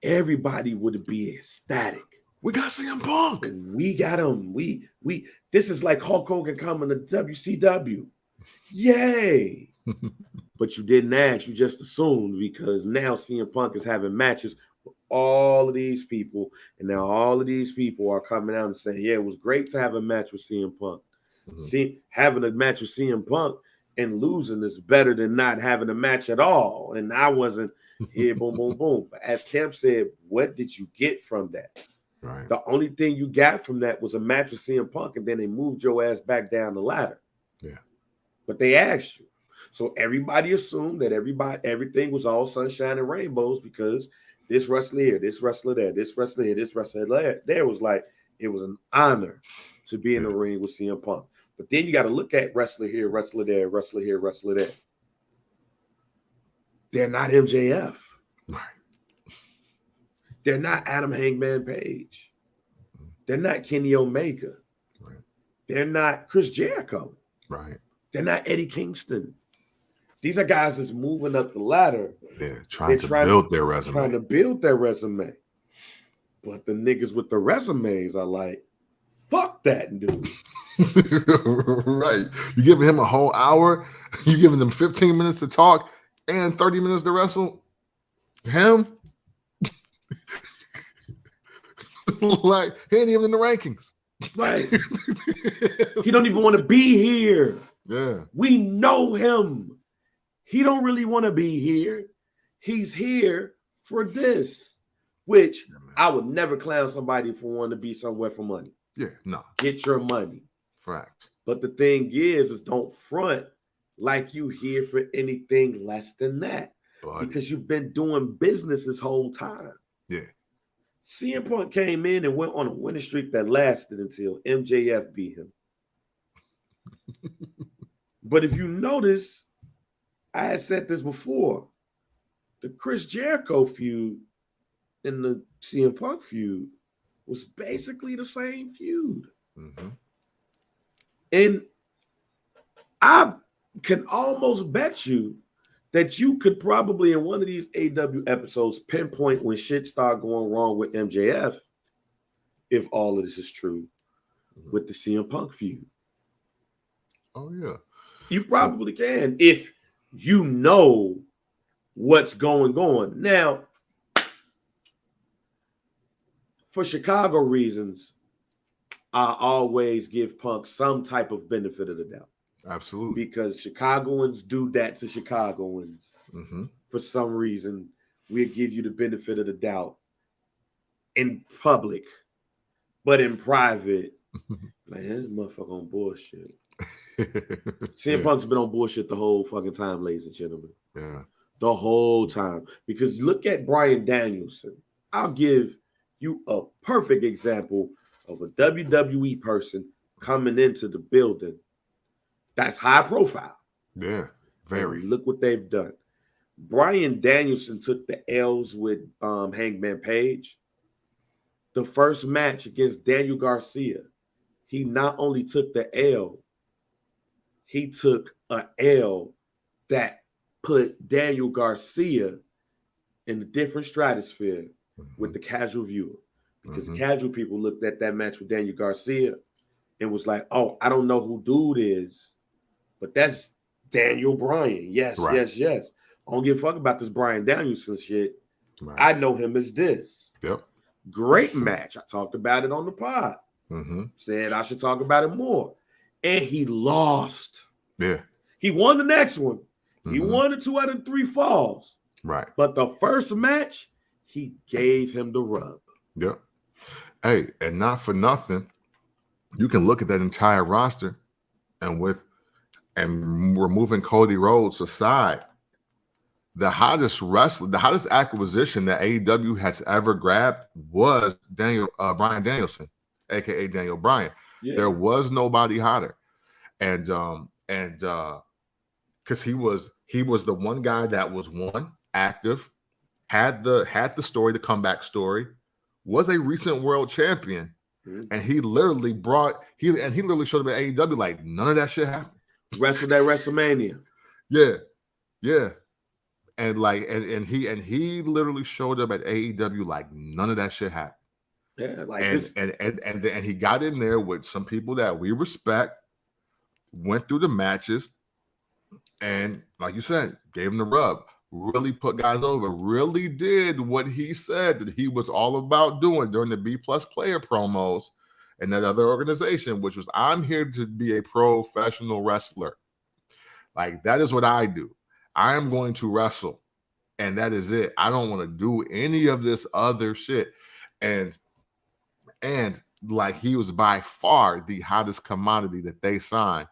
S2: Everybody would be ecstatic.
S1: We got CM Punk.
S2: We got him. We this is like Hulk Hogan coming to WCW. Yay. But you didn't ask, you just assumed, because now CM Punk is having matches with all of these people, and now all of these people are coming out and saying, yeah, it was great to have a match with CM Punk. Having a match with CM Punk and losing is better than not having a match at all. And I wasn't here, boom, boom, boom. But as Kemp said, what did you get from that?
S1: Right.
S2: The only thing you got from that was a match with CM Punk, and then they moved your ass back down the ladder.
S1: Yeah.
S2: But they asked you. So everybody assumed that everything was all sunshine and rainbows because this wrestler here, this wrestler there, this wrestler here, this wrestler there was like, it was an honor to be in the ring with CM Punk. But then you got to look at wrestler here, wrestler there, wrestler here, wrestler there. They're not MJF.
S1: Right.
S2: They're not Adam Hangman Page. They're not Kenny Omega.
S1: Right.
S2: They're not Chris Jericho.
S1: Right.
S2: They're not Eddie Kingston. These are guys that's moving up the ladder.
S1: Yeah, trying to build their resume.
S2: But the niggas with the resumes are like, fuck that dude.
S1: Right. You giving him a whole hour, you giving them 15 minutes to talk and 30 minutes to wrestle him. Like, he ain't even in the rankings.
S2: Right. He don't even want to be here.
S1: Yeah.
S2: We know him. He don't really want to be here. He's here for this, which I would never clown somebody for wanting to be somewhere for money.
S1: Yeah, no.
S2: Get your money.
S1: Fact.
S2: But the thing is don't front like you here for anything less than that. Because you've been doing business this whole time.
S1: Yeah.
S2: CM Punk came in and went on a winning streak that lasted until MJF beat him. But if you notice, I had said this before, the Chris Jericho feud and the CM Punk feud was basically the same feud.
S1: Mm-hmm.
S2: And I can almost bet you that you could probably in one of these AW episodes pinpoint when shit started going wrong with MJF, if all of this is true, with the CM Punk feud.
S1: Oh, yeah.
S2: You probably can if you know what's going on. Now, for Chicago reasons, I always give Punk some type of benefit of the doubt.
S1: Absolutely.
S2: Because Chicagoans do that to Chicagoans.
S1: Mm-hmm.
S2: For some reason, we'll give you the benefit of the doubt in public, but in private, like, this motherfucker on bullshit. CM Punk's been on bullshit the whole fucking time, ladies and gentlemen.
S1: Yeah.
S2: The whole time. Because look at Bryan Danielson. I'll give you a perfect example of a WWE person coming into the building that's high profile.
S1: Yeah, very.
S2: And look what they've done. Bryan Danielson took the L's with Hangman Page. The first match against Daniel Garcia, he not only took the L, he took a L that put Daniel Garcia in a different stratosphere with the casual viewer. Because the casual people looked at that match with Daniel Garcia and was like, oh, I don't know who dude is, but that's Daniel Bryan. Yes, yes. I don't give a fuck about this Bryan Danielson shit. Right. I know him as this.
S1: Yep.
S2: Great match. I talked about it on the pod. Said I should talk about it more. And he lost.
S1: Yeah.
S2: He won the next one. He won the 2 out of 3 falls.
S1: Right.
S2: But the first match, he gave him the rub.
S1: Yep. Hey, and not for nothing, you can look at that entire roster and removing Cody Rhodes aside, the hottest acquisition that AEW has ever grabbed was Bryan Danielson, aka Daniel Bryan. Yeah. There was nobody hotter, and because he was the one guy that was active, had the story, the comeback story, was a recent world champion, and he literally showed up at AEW like none of that shit happened.
S2: Wrestled at WrestleMania.
S1: Yeah. And he literally showed up at AEW like none of that shit happened.
S2: Yeah, like
S1: and he got in there with some people that we respect, went through the matches, and like you said, gave him the rub. Really put guys over. Really did what he said that he was all about doing during the B+ player promos and that other organization, which was, I'm here to be a professional wrestler. Like, that is what I do. I am going to wrestle, and that is it. I don't want to do any of this other shit. And like, he was by far the hottest commodity that they signed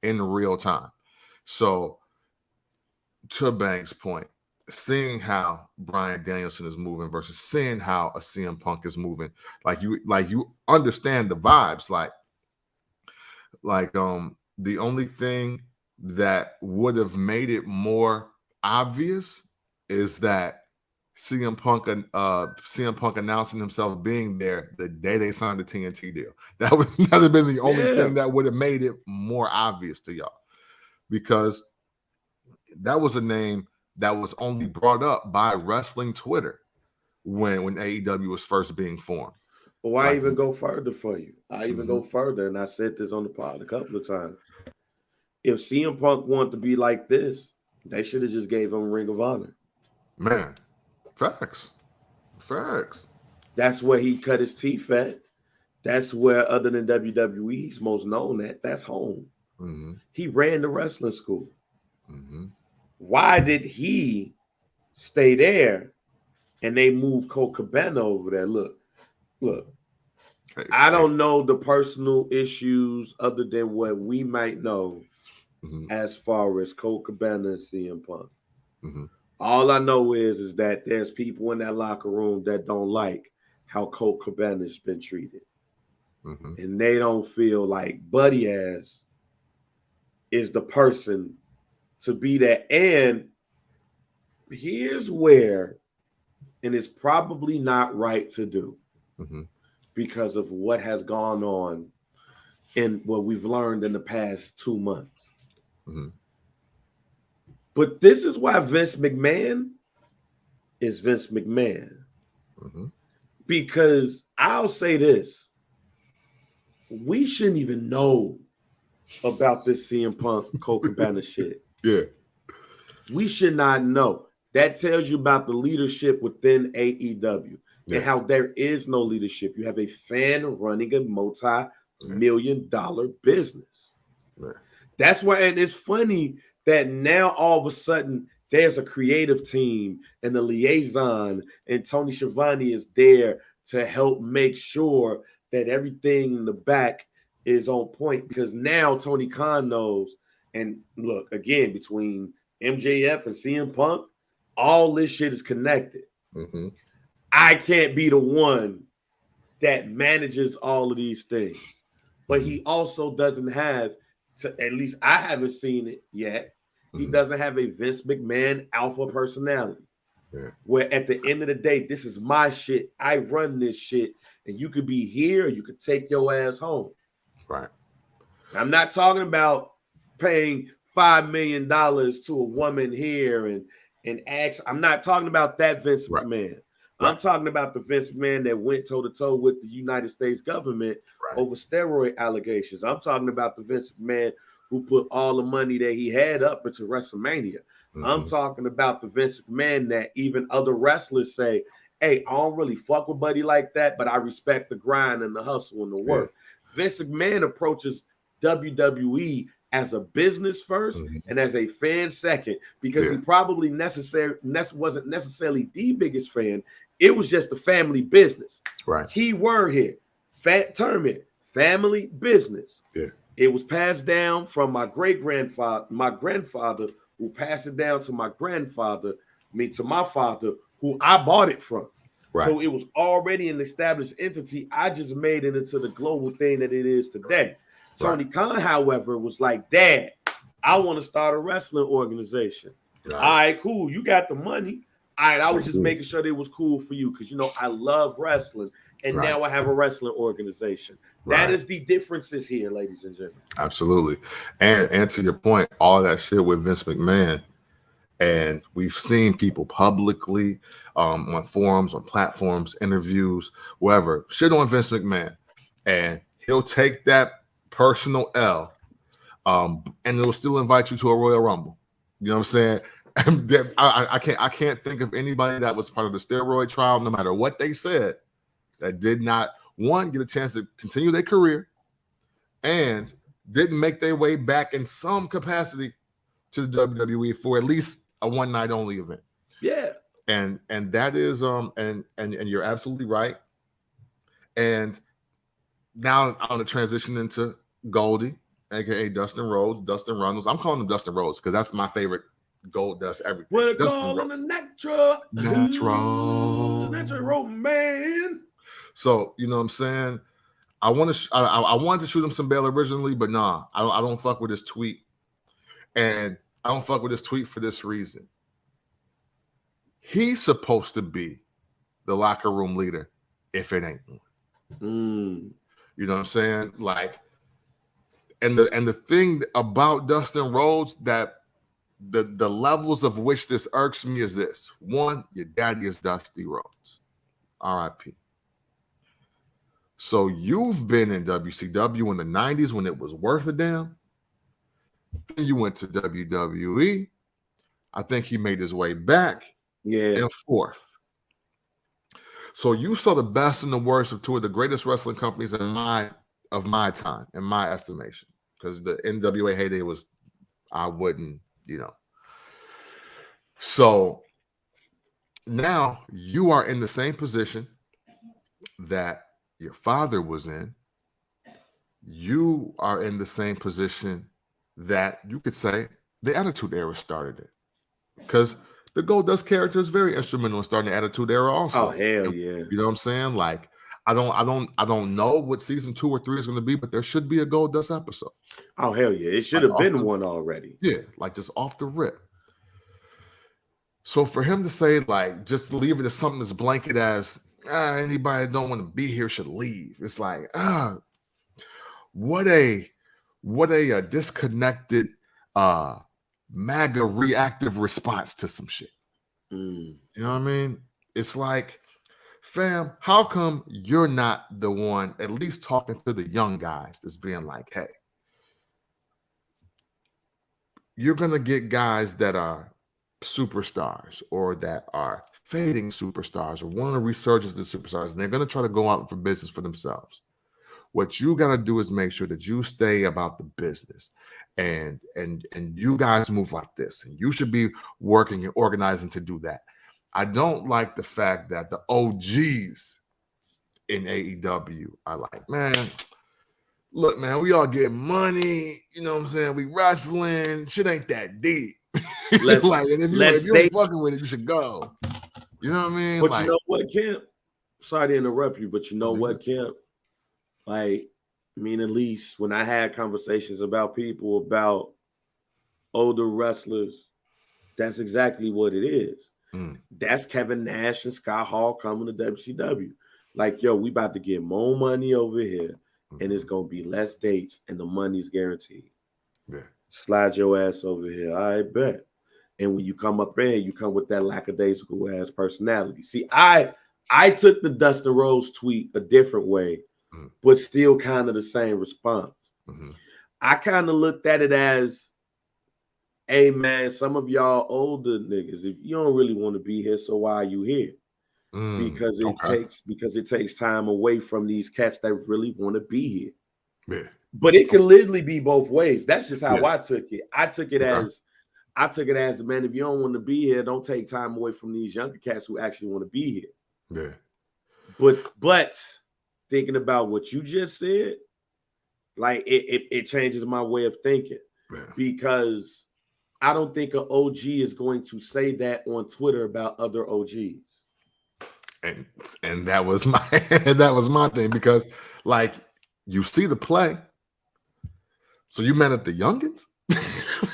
S1: in real time. So, to Banks' point, seeing how Bryan Danielson is moving versus seeing how a CM Punk is moving, like you understand the vibes. Like the only thing that would have made it more obvious is that CM Punk announcing himself being there the day they signed the TNT deal. That would have been the only thing that would have made it more obvious to y'all, because that was a name that was only brought up by wrestling Twitter when AEW was first being formed.
S2: Well, I even go further for you. I even go further, and I said this on the pod a couple of times. If CM Punk wanted to be like this, they should have just gave him Ring of Honor.
S1: Man, facts.
S2: That's where he cut his teeth at. That's where, other than WWE, he's most known at. That's home. He ran the wrestling school. Why did he stay there and they moved Colt Cabana over there? Look. I don't know the personal issues other than what we might know as far as Colt Cabana and CM Punk. All I know is that there's people in that locker room that don't like how Colt Cabana's been treated. And they don't feel like Buddy Ass is the person to be that. And here's where, and it's probably not right to do because of what has gone on and what we've learned in the past 2 months. But this is why Vince McMahon is Vince McMahon. Because I'll say this, we shouldn't even know about this CM Punk Colt Cabana shit.
S1: Yeah.
S2: We should not know. That tells you about the leadership within AEW and how there is no leadership. You have a fan running a multi-million-dollar business. That's why, and it's funny that now all of a sudden there's a creative team and the liaison, and Tony Schiavone is there to help make sure that everything in the back is on point, because now Tony Khan knows. And look, again, between MJF and CM Punk, all this shit is connected. I can't be the one that manages all of these things. But he also doesn't have, at least I haven't seen it yet, he doesn't have a Vince McMahon alpha personality. Where at the end of the day, this is my shit. I run this shit. And you could be here or you could take your ass home.
S1: Right.
S2: I'm not talking about paying $5 million to a woman here and ask. I'm not talking about that Vince McMahon. I'm talking about the Vince McMahon that went toe-to-toe with the United States government over steroid allegations. I'm talking about the Vince McMahon who put all the money that he had up into WrestleMania. I'm talking about the Vince McMahon that even other wrestlers say, hey, I don't really fuck with Buddy like that, but I respect the grind and the hustle and the work. Vince McMahon approaches WWE as a business first and as a fan second, because he probably wasn't necessarily the biggest fan. It was just a family business.
S1: Right.
S2: Key word here, family business.
S1: Yeah.
S2: It was passed down from my grandfather, who passed it down to my grandfather, to my father, who I bought it from. Right. So it was already an established entity. I just made it into the global thing that it is today. Tony Khan, however, was like, Dad, I want to start a wrestling organization. All right, cool. You got the money. All right, I was just making sure that it was cool for you because, I love wrestling. And now I have a wrestling organization. That is the differences here, ladies and gentlemen.
S1: Absolutely. And to your point, all that shit with Vince McMahon, and we've seen people publicly on forums, on platforms, interviews, wherever, shit on Vince McMahon. And he'll take that personal L, and it will still invite you to a Royal Rumble. You know what I'm saying? I can't think of anybody that was part of the steroid trial, no matter what they said, that did not get a chance to continue their career and didn't make their way back in some capacity to the WWE for at least a one night only event.
S2: Yeah.
S1: And that is and you're absolutely right. And now I'm gonna transition into Goldie, aka Dustin Rhodes, Dustin Runnels. I'm calling him Dustin Rhodes because that's my favorite Gold Dust everything.
S2: We're calling the natural road man.
S1: So you know what I'm saying? I wanted to shoot him some bail originally, but nah, I don't fuck with his tweet, and I don't fuck with his tweet for this reason. He's supposed to be the locker room leader if it ain't one. You know what I'm saying? Like, and the thing about Dustin Rhodes that the levels of which this irks me is this: one, your daddy is Dusty Rhodes, R.I.P. So you've been in WCW in the 90s when it was worth a damn. Then you went to WWE. I think he made his way back. And fourth. So you saw the best and the worst of two of the greatest wrestling companies of my time, in my estimation. Because the NWA heyday was, I wouldn't, So now you are in the same position that your father was in. You are in the same position that you could say the Attitude Era started in. Because the Goldust character is very instrumental in starting the Attitude Era also.
S2: Oh, hell yeah.
S1: You know what I'm saying? Like, I don't know what season 2 or 3 is going to be, but there should be a Goldust episode.
S2: Oh, hell yeah. It should have been one already.
S1: Yeah, like just off the rip. So for him to say, like, just leave it as something as blanket as anybody that don't want to be here should leave. It's like, what a disconnected MAGA reactive response to some shit. You know what I mean? It's like, fam, how come you're not the one at least talking to the young guys that's being like, hey, you're going to get guys that are superstars or that are fading superstars or want to resurge as the superstars, and they're going to try to go out for business for themselves. What you got to do is make sure that you stay about the business and you guys move like this, and you should be working and organizing to do that. I don't like the fact that the OGs in AEW are like, man, look, man, we all get money. You know what I'm saying? We wrestling. Shit ain't that deep. Like, and if you're fucking with it, you should go. You know what I mean?
S2: But like, you know what, Kemp? Sorry to interrupt you, but you know what, Kemp? Like, I mean, at least when I had conversations about people about older wrestlers, that's exactly what it is. That's Kevin Nash and Scott Hall coming to WCW. Like, yo, we about to get more money over here. and it's gonna be less dates, and the money's guaranteed.
S1: Yeah.
S2: Slide your ass over here. I bet. And when you come up in, you come with that lackadaisical ass personality. See, I took the Dustin Rhodes tweet a different way, but still kind of the same response. I kind of looked at it as, hey man, some of y'all older niggas, if you don't really want to be here, so why are you here? Because it takes time away from these cats that really want to be here.
S1: Yeah.
S2: But it can literally be both ways. That's just how I took it. I took it as, man, if you don't want to be here, don't take time away from these younger cats who actually want to be here.
S1: Yeah.
S2: But thinking about what you just said, like it changes my way of thinking. Because I don't think an OG is going to say that on Twitter about other OGs.
S1: And that was my thing, because like you see the play. So you mad at the youngins?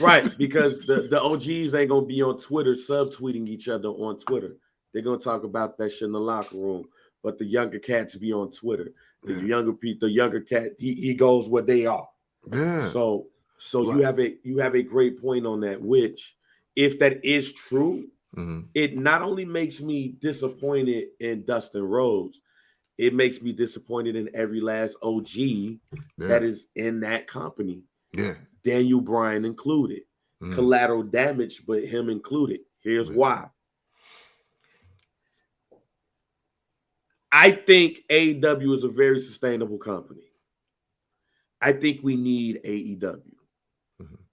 S2: Right, because the OGs ain't gonna be on Twitter subtweeting each other on Twitter. They're gonna talk about that shit in the locker room. But the younger cats be on Twitter. The younger cat, he goes where they are.
S1: Yeah.
S2: So you have a great point on that, which if that is true, it not only makes me disappointed in Dustin Rhodes, it makes me disappointed in every last OG that is in that company.
S1: Yeah.
S2: Daniel Bryan included. Collateral damage, but him included. Here's why. I think AEW is a very sustainable company. I think we need AEW.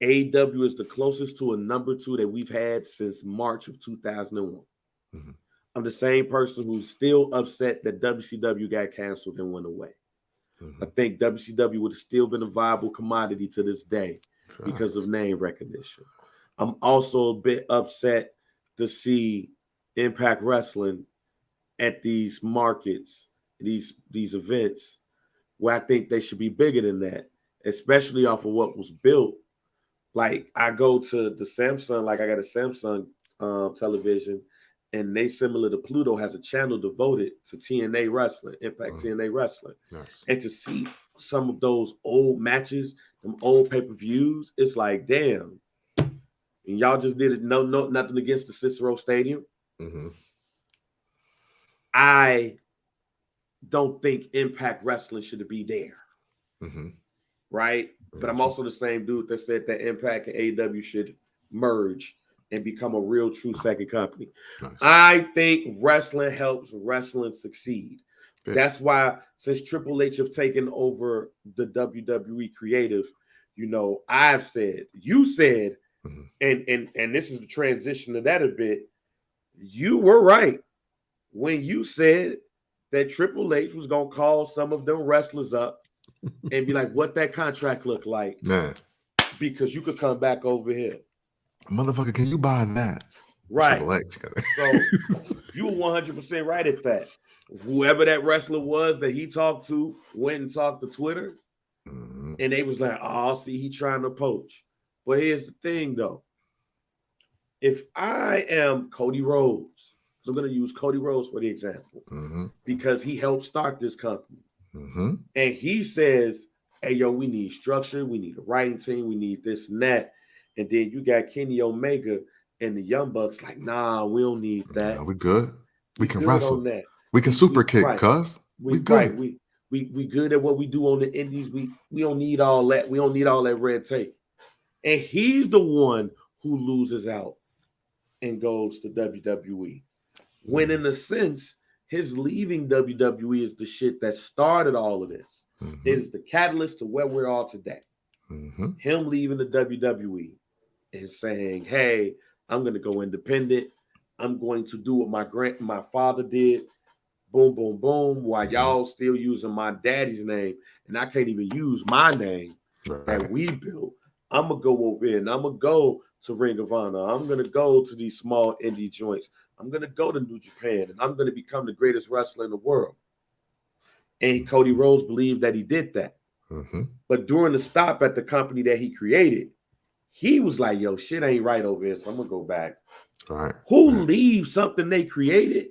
S2: AEW is the closest to a number 2 that we've had since March of 2001. I'm the same person who's still upset that WCW got canceled and went away. I think WCW would have still been a viable commodity to this day because of name recognition. I'm also a bit upset to see Impact Wrestling at these markets, these events, where I think they should be bigger than that, especially off of what was built. Like I go to the Samsung, like I got a Samsung television, and they, similar to Pluto, has a channel devoted to TNA Wrestling, Impact TNA Wrestling. And to see some of those old matches, them old pay-per-views, it's like, damn. And y'all just did it, nothing against the Cicero Stadium. I don't think Impact Wrestling should be there. Right? But I'm also the same dude that said that Impact and AEW should merge and become a real true second company. I think wrestling helps wrestling succeed. That's why, since Triple H have taken over the WWE creative, I've said, you said, and this is the transition to that a bit, you were right when you said that Triple H was going to call some of them wrestlers up and be like, what that contract look like?
S1: Man.
S2: Because you could come back over here.
S1: Motherfucker, can you buy that?
S2: Right. So you were 100% right at that. Whoever that wrestler was that he talked to went and talked to Twitter, and they was like, oh, see, he trying to poach. But here's the thing, though. If I am Cody Rhodes, so I'm going to use Cody Rhodes for the example, because he helped start this company. And he says, hey, yo, we need structure. We need a writing team. We need this and that. And then you got Kenny Omega and the Young Bucks like, nah, we don't need that.
S1: No, we good. We can wrestle. That. We can super kick, cuz. We good.
S2: Right. We good at what we do on the indies. We don't need all that. We don't need all that red tape. And he's the one who loses out and goes to WWE. When in a sense, his leaving WWE is the shit that started all of this. It is the catalyst to where we're all today. Him leaving the WWE and saying, hey, I'm going to go independent. I'm going to do what my father did. Boom, boom, boom. While y'all still using my daddy's name, and I can't even use my name that we built. I'm going to go over here and I'm going to go to Ring of Honor. I'm going to go to these small indie joints. I'm going to go to New Japan, and I'm going to become the greatest wrestler in the world. And Cody Rhodes believed that he did that. But during the stop at the company that he created, he was like, yo, shit ain't right over here, so I'm going to go back. Who leaves something they created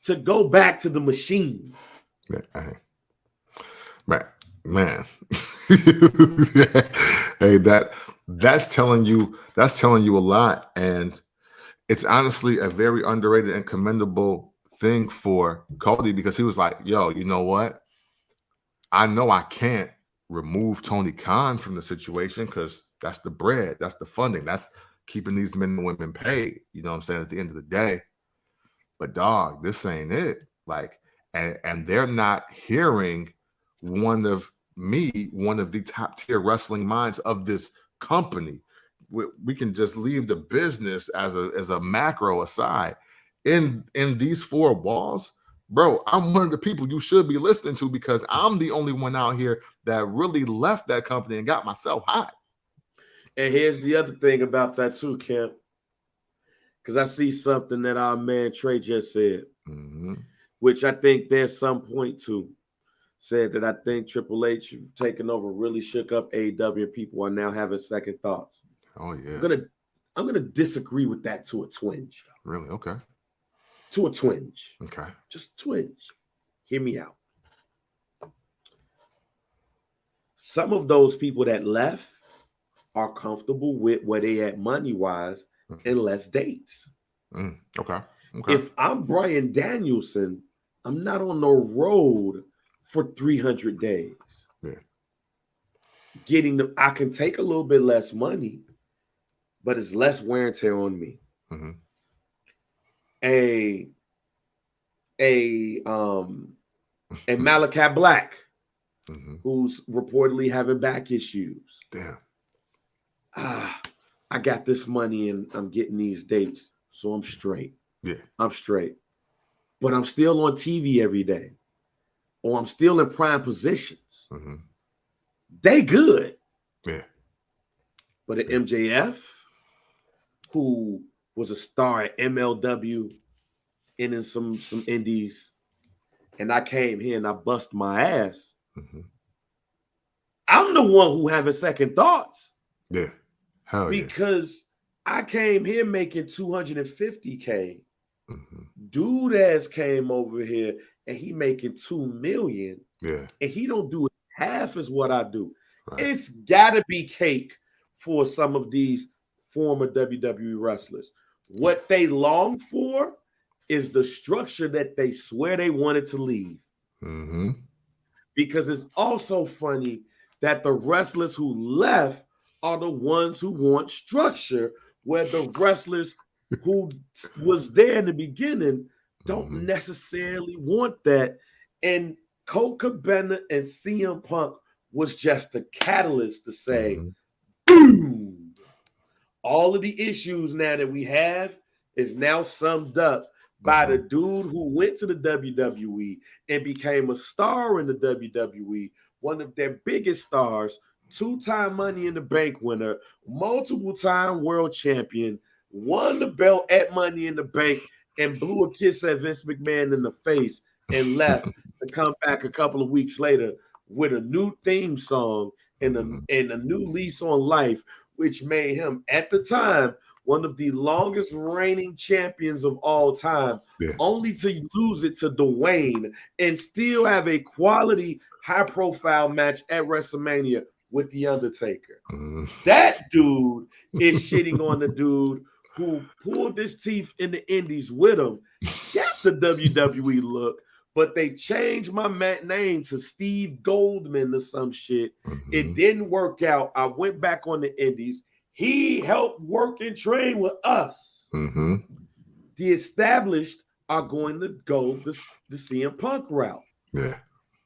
S2: to go back to the machine?
S1: Man. Hey, that's telling you a lot, and it's honestly a very underrated and commendable thing for Cody, because he was like, yo, you know what? I know I can't remove Tony Khan from the situation because that's the bread, that's the funding, that's keeping these men and women paid. You know what I'm saying? At the end of the day. But dog, this ain't it. Like, and they're not hearing one of the top tier wrestling minds of this company. We can just leave the business as a macro aside. In these four walls, bro, I'm one of the people you should be listening to, because I'm the only one out here that really left that company and got myself hot.
S2: And here's the other thing about that too, Kemp, because I see something that our man Trey just said, which I think there's some point to. Said that I think Triple H taking over really shook up AEW, and people are now having second thoughts.
S1: Oh yeah,
S2: I'm gonna disagree with that to a twinge.
S1: Really? Okay.
S2: To a twinge.
S1: Okay.
S2: Just twinge. Hear me out. Some of those people that left are comfortable with where they at money-wise and less dates.
S1: Okay.
S2: If I'm Bryan Danielson, I'm not on the road for 300 days. Yeah. I can take a little bit less money, but it's less wear and tear on me. A Malachi Black, who's reportedly having back issues.
S1: Damn.
S2: I got this money and I'm getting these dates, so I'm straight.
S1: Yeah.
S2: I'm straight. But I'm still on TV every day, or I'm still in prime positions. They good.
S1: Yeah.
S2: But an MJF, who was a star at MLW and in some indies, and I came here and I bust my ass. I'm the one who having second thoughts.
S1: Yeah. Hell
S2: because I came here making $250K. Dude ass came over here and he making $2 million.
S1: Yeah.
S2: And he don't do half as what I do. Right. It's gotta be cake for some of these former WWE wrestlers. What they long for is the structure that they swear they wanted to leave. Because it's also funny that the wrestlers who left are the ones who want structure, where the wrestlers who was there in the beginning don't necessarily want that. And Colt Cabana and CM Punk was just a catalyst to say, boom, all of the issues now that we have is now summed up by the dude who went to the WWE and became a star in the WWE, one of their biggest stars, 2-time Money in the Bank winner, multiple-time world champion, won the belt at Money in the Bank, and blew a kiss at Vince McMahon in the face and left to come back a couple of weeks later with a new theme song and a new lease on life, which made him, at the time, one of the longest reigning champions of all time, only to lose it to Dwayne and still have a quality, high-profile match at WrestleMania with The Undertaker. That dude is shitting on the dude who pulled his teeth in the indies with him, got the WWE look, but they changed my name to Steve Goldman or some shit. It didn't work out. I went back on the indies. He helped work and train with us. The established are going to go the CM Punk route.
S1: Yeah.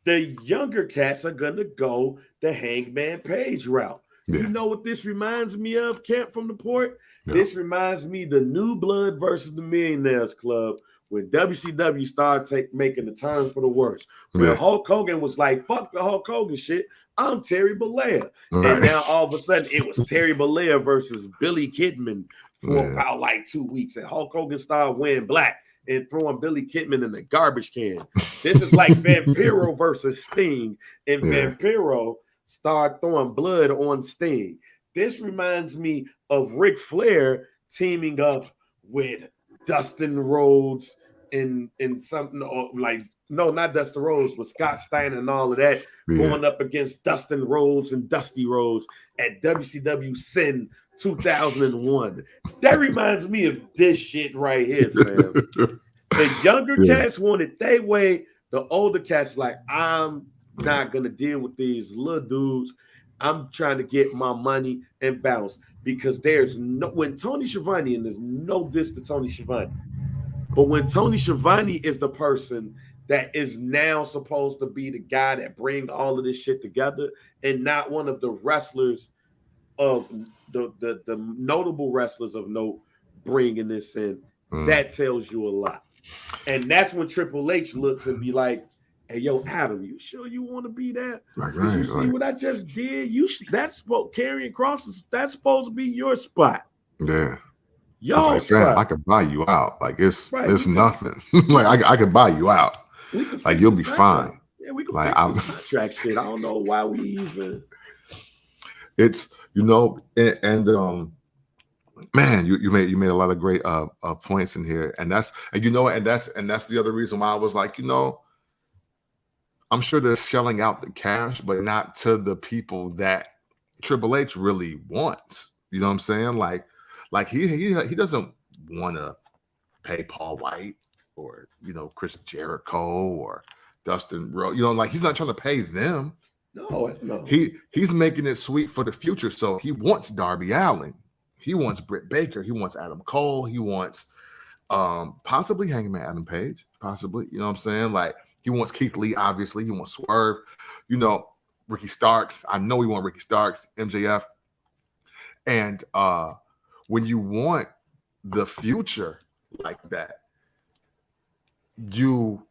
S2: The younger cats are going to go the Hangman Page route. Yeah. You know what this reminds me of, Camp from the Port? No. This reminds me the New Blood versus the Millionaires Club, when WCW started making the turn for the worse. When Hulk Hogan was like, fuck the Hulk Hogan shit, I'm Terry Bollea. Right. And now all of a sudden it was Terry Bollea versus Billy Kidman for about like 2 weeks. And Hulk Hogan started wearing black and throwing Billy Kidman in the garbage can. This is like Vampiro versus Sting. And Vampiro started throwing blood on Sting. This reminds me of Ric Flair teaming up with Dustin Rhodes and something like No, not Dustin Rhodes, but Scott Steiner and all of that going up against Dustin Rhodes and Dusty Rhodes at WCW Sin 2001. That reminds me of this shit right here, fam. The younger cats wanted their way. The older cats like, I'm not gonna deal with these little dudes. I'm trying to get my money and bounce, because there's no, when Tony Schiavone, and there's no diss to Tony Schiavone, but when Tony Schiavone is the person that is now supposed to be the guy that bring all of this shit together, and not one of the wrestlers of the notable wrestlers of note bringing this in, that tells you a lot. And that's when Triple H looks and be like, hey, yo, Adam, you sure you want to be that? Right, you see what I just did? That's carrying crosses. That's supposed to be your spot.
S1: Yeah.
S2: Y'all
S1: like, spot. I could buy you out. Like it's nothing. Like I could buy you out. Like you'll be fine.
S2: Yeah, we can fix this contract shit. I don't know why we even.
S1: It's man, you made a lot of great points in here, and that's the other reason why I was like, I'm sure they're shelling out the cash, but not to the people that Triple H really wants. You know what I'm saying? Like he doesn't want to pay Paul White or Chris Jericho or Dustin Rhodes. Like he's not trying to pay them.
S2: No.
S1: He's making it sweet for the future. So he wants Darby Allin. He wants Britt Baker. He wants Adam Cole. He wants possibly Hangman Adam Page. Possibly. You know what I'm saying? Like he wants Keith Lee, obviously. He wants Swerve. Ricky Starks. I know he wants Ricky Starks, MJF. And when you want the future like that, you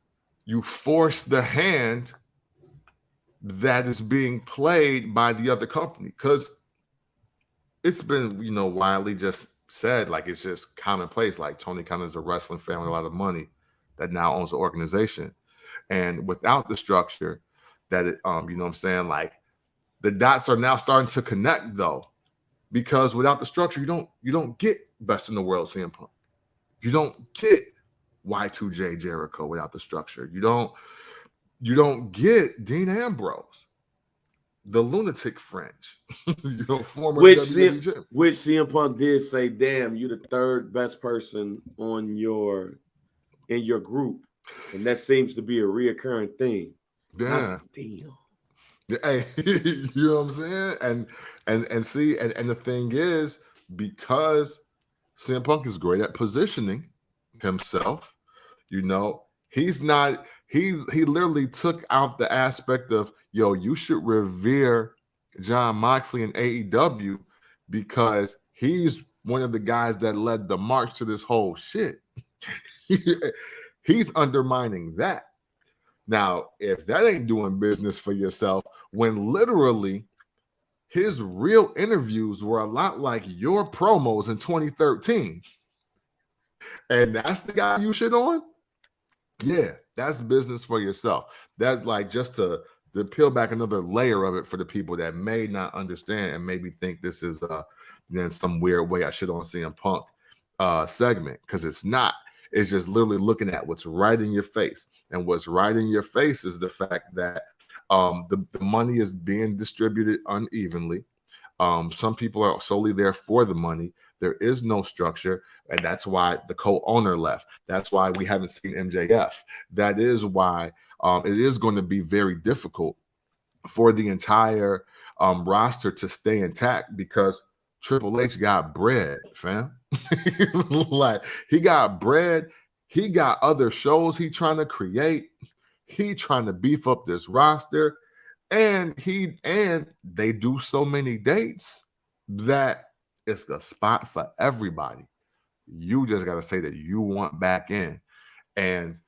S1: force the hand that is being played by the other company, because it's been widely just said, like it's just commonplace, like Tony Khan is a wrestling fan with a lot of money that now owns the organization, and without the structure that it you know what I'm saying, like the dots are now starting to connect though, because without the structure you don't get Best in the World CM Punk, you don't get Y2J Jericho without the structure, you don't get Dean Ambrose, the Lunatic Fringe, former
S2: which CM Punk did say, damn, you're the third best person in your group, and that seems to be a reoccurring thing.
S1: Yeah,
S2: deal.
S1: Hey, you know what I'm saying? And see, and the thing is, because CM Punk is great at positioning himself, he's not. He literally took out the aspect of, you should revere Jon Moxley in AEW because he's one of the guys that led the march to this whole shit. He's undermining that. Now, if that ain't doing business for yourself, when literally his real interviews were a lot like your promos in 2013, and that's the guy you shit on, yeah, that's business for yourself. That's like just to peel back another layer of it for the people that may not understand and maybe think this is in some weird way I shit on CM Punk segment, because it's not. It's just literally looking at what's right in your face, and what's right in your face is the fact that the money is being distributed unevenly. Some people are solely there for the money. There is no structure, and that's why the co-owner left. That's why we haven't seen MJF. That is why it is going to be very difficult for the entire roster to stay intact, because Triple H got bread, fam. Like he got bread. He got other shows he trying to create. He trying to beef up this roster, and they do so many dates that it's a spot for everybody. You just got to say that you want back in. And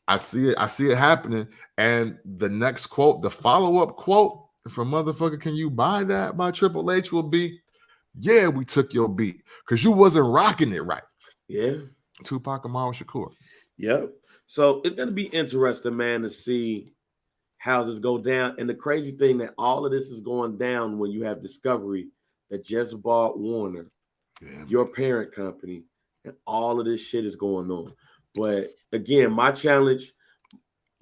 S1: I see it happening. And the next quote, the follow-up quote from motherfucker, can you buy that, by Triple H will be, yeah, we took your beat because you wasn't rocking it right.
S2: Yeah.
S1: Tupac Amaru Shakur.
S2: Yep. So it's going to be interesting, man, to see how this go down. And the crazy thing that all of this is going down when you have Discovery that just bought Warner, your parent company, and all of this shit is going on. But again, my challenge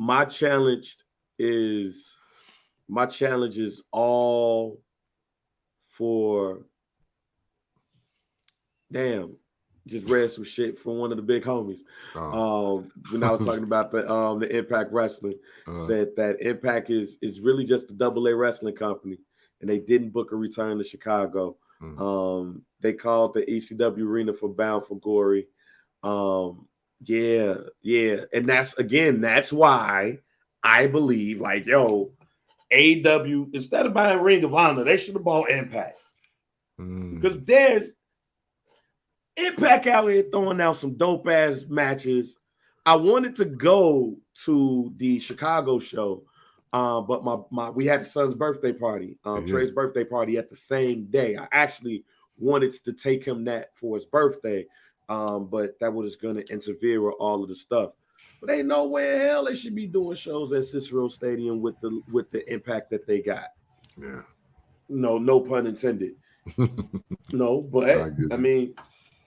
S2: my challenge is all for. Damn, just read some shit from one of the big homies. When I was talking about the Impact Wrestling, said that Impact is really just a AA wrestling company, and they didn't book a return to Chicago. They called the ECW arena for Bound for Glory. Yeah, and that's why I believe, like, yo, AEW, instead of buying Ring of Honor, they should have bought Impact, because there's Impact out here throwing out some dope ass matches. I wanted to go to the Chicago show, but we had the son's birthday party, Trey's birthday party at the same day. I actually wanted to take him that for his birthday, but that was going to interfere with all of the stuff. But ain't no way in hell they should be doing shows at Cicero Stadium with the Impact that they got.
S1: Yeah.
S2: No pun intended. No, but I mean,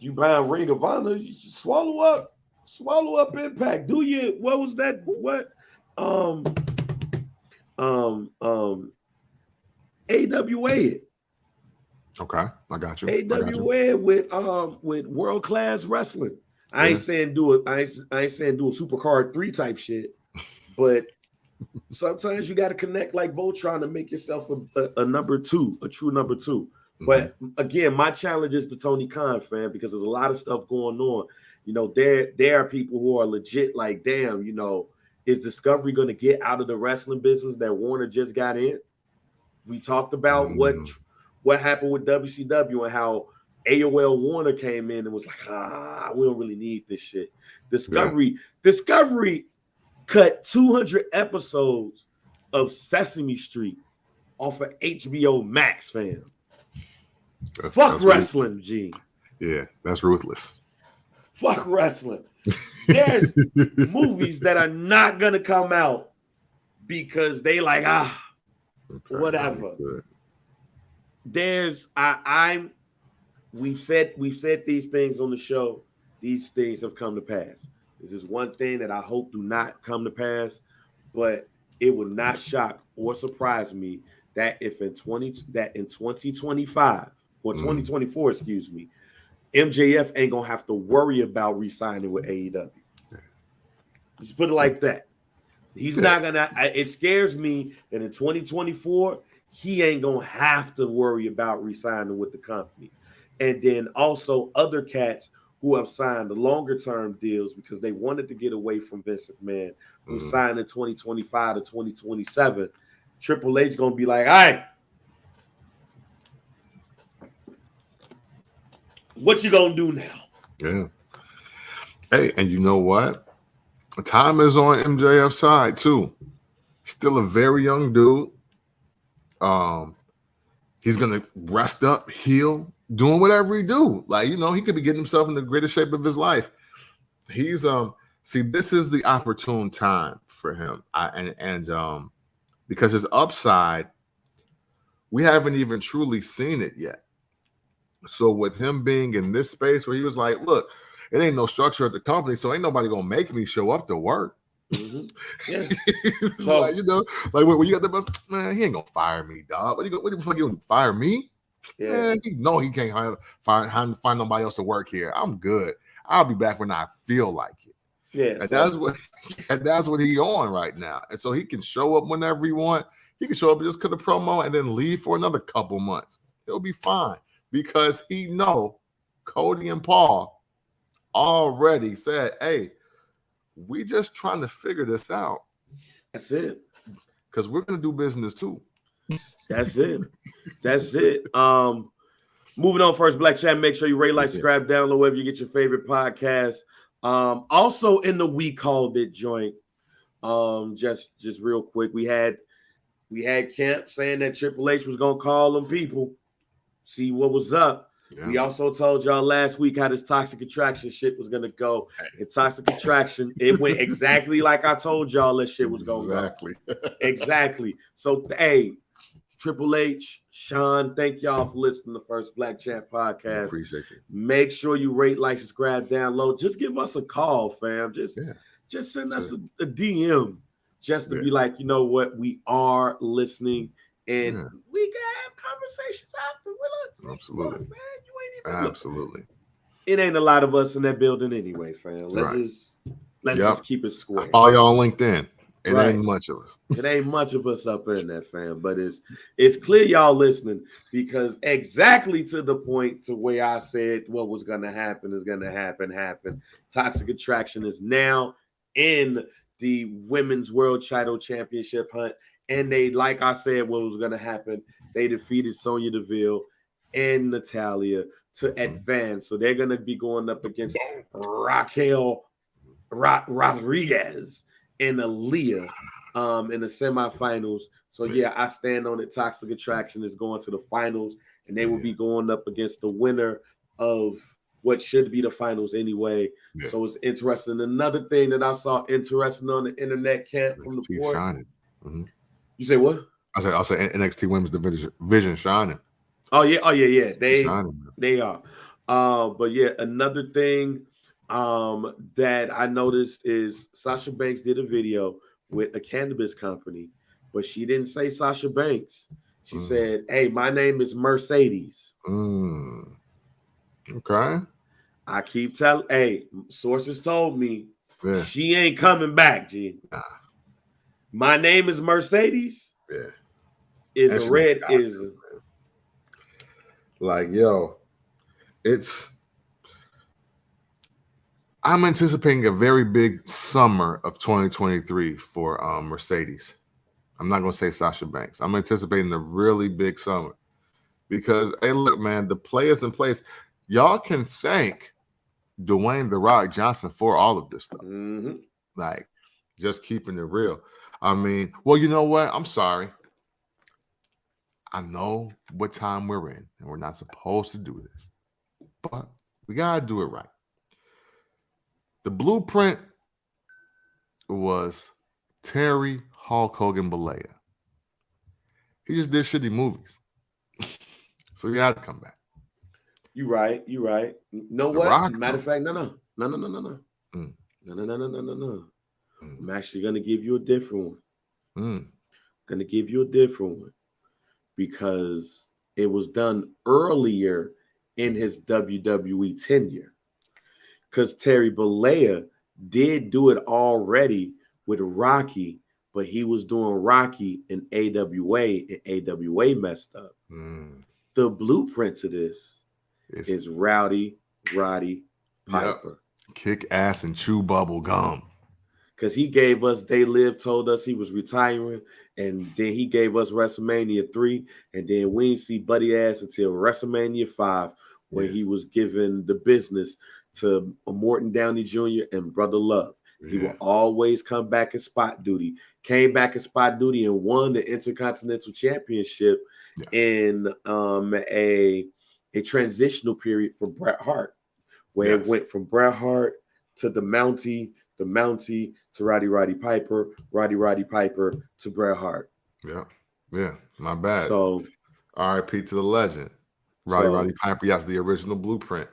S2: you buying Ring of Honor, you should swallow up Impact. Do you? What was that? What? AWA it.
S1: Okay, I got you.
S2: AWA with World Class Wrestling. I ain't saying do it. I ain't saying do a Supercard 3 type shit, but sometimes you got to connect like Voltron to make yourself a number 2, a true number 2. But again, my challenge is the Tony Khan fan, because there's a lot of stuff going on. You know, there are people who are legit like, damn, you know, is Discovery going to get out of the wrestling business that Warner just got in? We talked about what happened with WCW and how AOL Warner came in and was like, we don't really need this shit. Discovery cut 200 episodes of Sesame Street off of HBO Max, fam. Fuck wrestling, G.
S1: Yeah, that's ruthless.
S2: Fuck wrestling. There's movies that are not gonna come out because they like whatever. We've said these things on the show. These things have come to pass. This is one thing that I hope do not come to pass, but it would not shock or surprise me that if in 2025 or 2024, excuse me, MJF ain't gonna have to worry about re-signing with AEW. Just put it like that. He's not gonna. It scares me that in 2024 he ain't gonna have to worry about re-signing with the company. And then also other cats who have signed the longer term deals because they wanted to get away from Vince McMahon, who signed in 2025 to 2027. Triple H gonna be like, all right, what you gonna do now?
S1: Yeah. Hey, and you know what? Time is on MJF's side too. Still a very young dude. He's gonna rest up, heal, doing whatever he do. Like, you know, he could be getting himself in the greatest shape of his life. He's see, this is the opportune time for him. Because his upside, we haven't even truly seen it yet. So with him being in this space where he was like, look, it ain't no structure at the company, so ain't nobody gonna make me show up to work.
S2: Yeah.
S1: It's like, you know, like when you got the bus, man, he ain't gonna fire me, dog. What the fuck you gonna fire me?
S2: Yeah.
S1: Man, he know he can't find nobody else to work here. I'm good. I'll be back when I feel like it.
S2: Yeah,
S1: and that's what he on right now. And so he can show up whenever he want. He can show up and just cut a promo and then leave for another couple months. It'll be fine because he know Cody and Paul already said, "Hey, we just trying to figure this out."
S2: That's it.
S1: Because we're gonna do business too.
S2: That's it. Moving on, First Black Chat. Make sure you rate, like, subscribe, download wherever you get your favorite podcast. Also in the We Called It joint. Just real quick, we had Kemp saying that Triple H was gonna call them people, see what was up. Yeah. We also told y'all last week how this Toxic Attraction shit was gonna go. And Toxic Attraction, it went exactly like I told y'all that shit was gonna go. Exactly. So hey, Triple H, Sean, thank y'all for listening to First Black Chat podcast.
S1: I appreciate it.
S2: Make sure you rate, like, subscribe, download. Just give us a call, fam. Just send us a DM. just to be like, you know what, we are listening, and we can have conversations after.
S1: Absolutely,
S2: man. You ain't even
S1: absolutely.
S2: It ain't a lot of us in that building anyway, fam. Let's just keep it square.
S1: I follow y'all on LinkedIn. It ain't much of us.
S2: It ain't much of us up in that, fam. But it's clear y'all listening, because exactly to the point to where I said what was gonna happen is gonna happen. Toxic Attraction is now in the Women's World Title Championship hunt. And they, like I said, what was gonna happen, they defeated Sonya Deville and Natalya to advance. So they're gonna be going up against Raquel Rodriguez and Aaliyah in the semifinals. So yeah, I stand on it. Toxic Attraction is going to the finals, and they will be going up against the winner of what should be the finals anyway. Yeah. So it's interesting. Another thing that I saw interesting on the internet, Camp, from the board.
S1: Mm-hmm.
S2: You say what?
S1: I'll say NXT Women's Division shining.
S2: Oh yeah. They are. But yeah, another thing that I noticed is Sasha Banks did a video with a cannabis company, but she didn't say Sasha Banks. She said, "Hey, my name is Mercedes."
S1: Okay.
S2: I keep telling, sources told me she ain't coming back, G. Nah. My name is Mercedes.
S1: Yeah.
S2: Is a red is
S1: like, yo, I'm anticipating a very big summer of 2023 for Mercedes. I'm not going to say Sasha Banks. I'm anticipating a really big summer because, hey, look, man, the players in place, y'all can thank Dwayne The Rock Johnson for all of this stuff.
S2: Mm-hmm.
S1: Like, just keeping it real. I mean, well, you know what? I'm sorry. I know what time we're in, and we're not supposed to do this, but we got to do it right. The blueprint was Terry Hulk Hogan Bollea. He just did shitty movies. So he had to come back.
S2: You right. Know what?
S1: Rock,
S2: matter of fact, no. No. I'm actually going to give you a different one. Going to give you a different one because it was done earlier in his WWE tenure. Because Terry Bollea did do it already with Rocky, but he was doing Rocky in AWA, and AWA messed up. The blueprint to this is Roddy Piper.
S1: Yep. Kick ass and chew bubble gum.
S2: Because he gave us, They Live told us he was retiring, and then he gave us WrestleMania 3, and then we didn't see Buddy Ass until WrestleMania 5, when he was given the business to Morton Downey Jr. and Brother Love. He will always come back in spot duty. Came back in spot duty and won the Intercontinental Championship in a transitional period for Bret Hart, where it went from Bret Hart to the Mountie to Roddy Piper, Roddy Piper to Bret Hart.
S1: Yeah, my bad.
S2: So,
S1: R.I.P. to the legend. Roddy Piper, that's the original blueprint.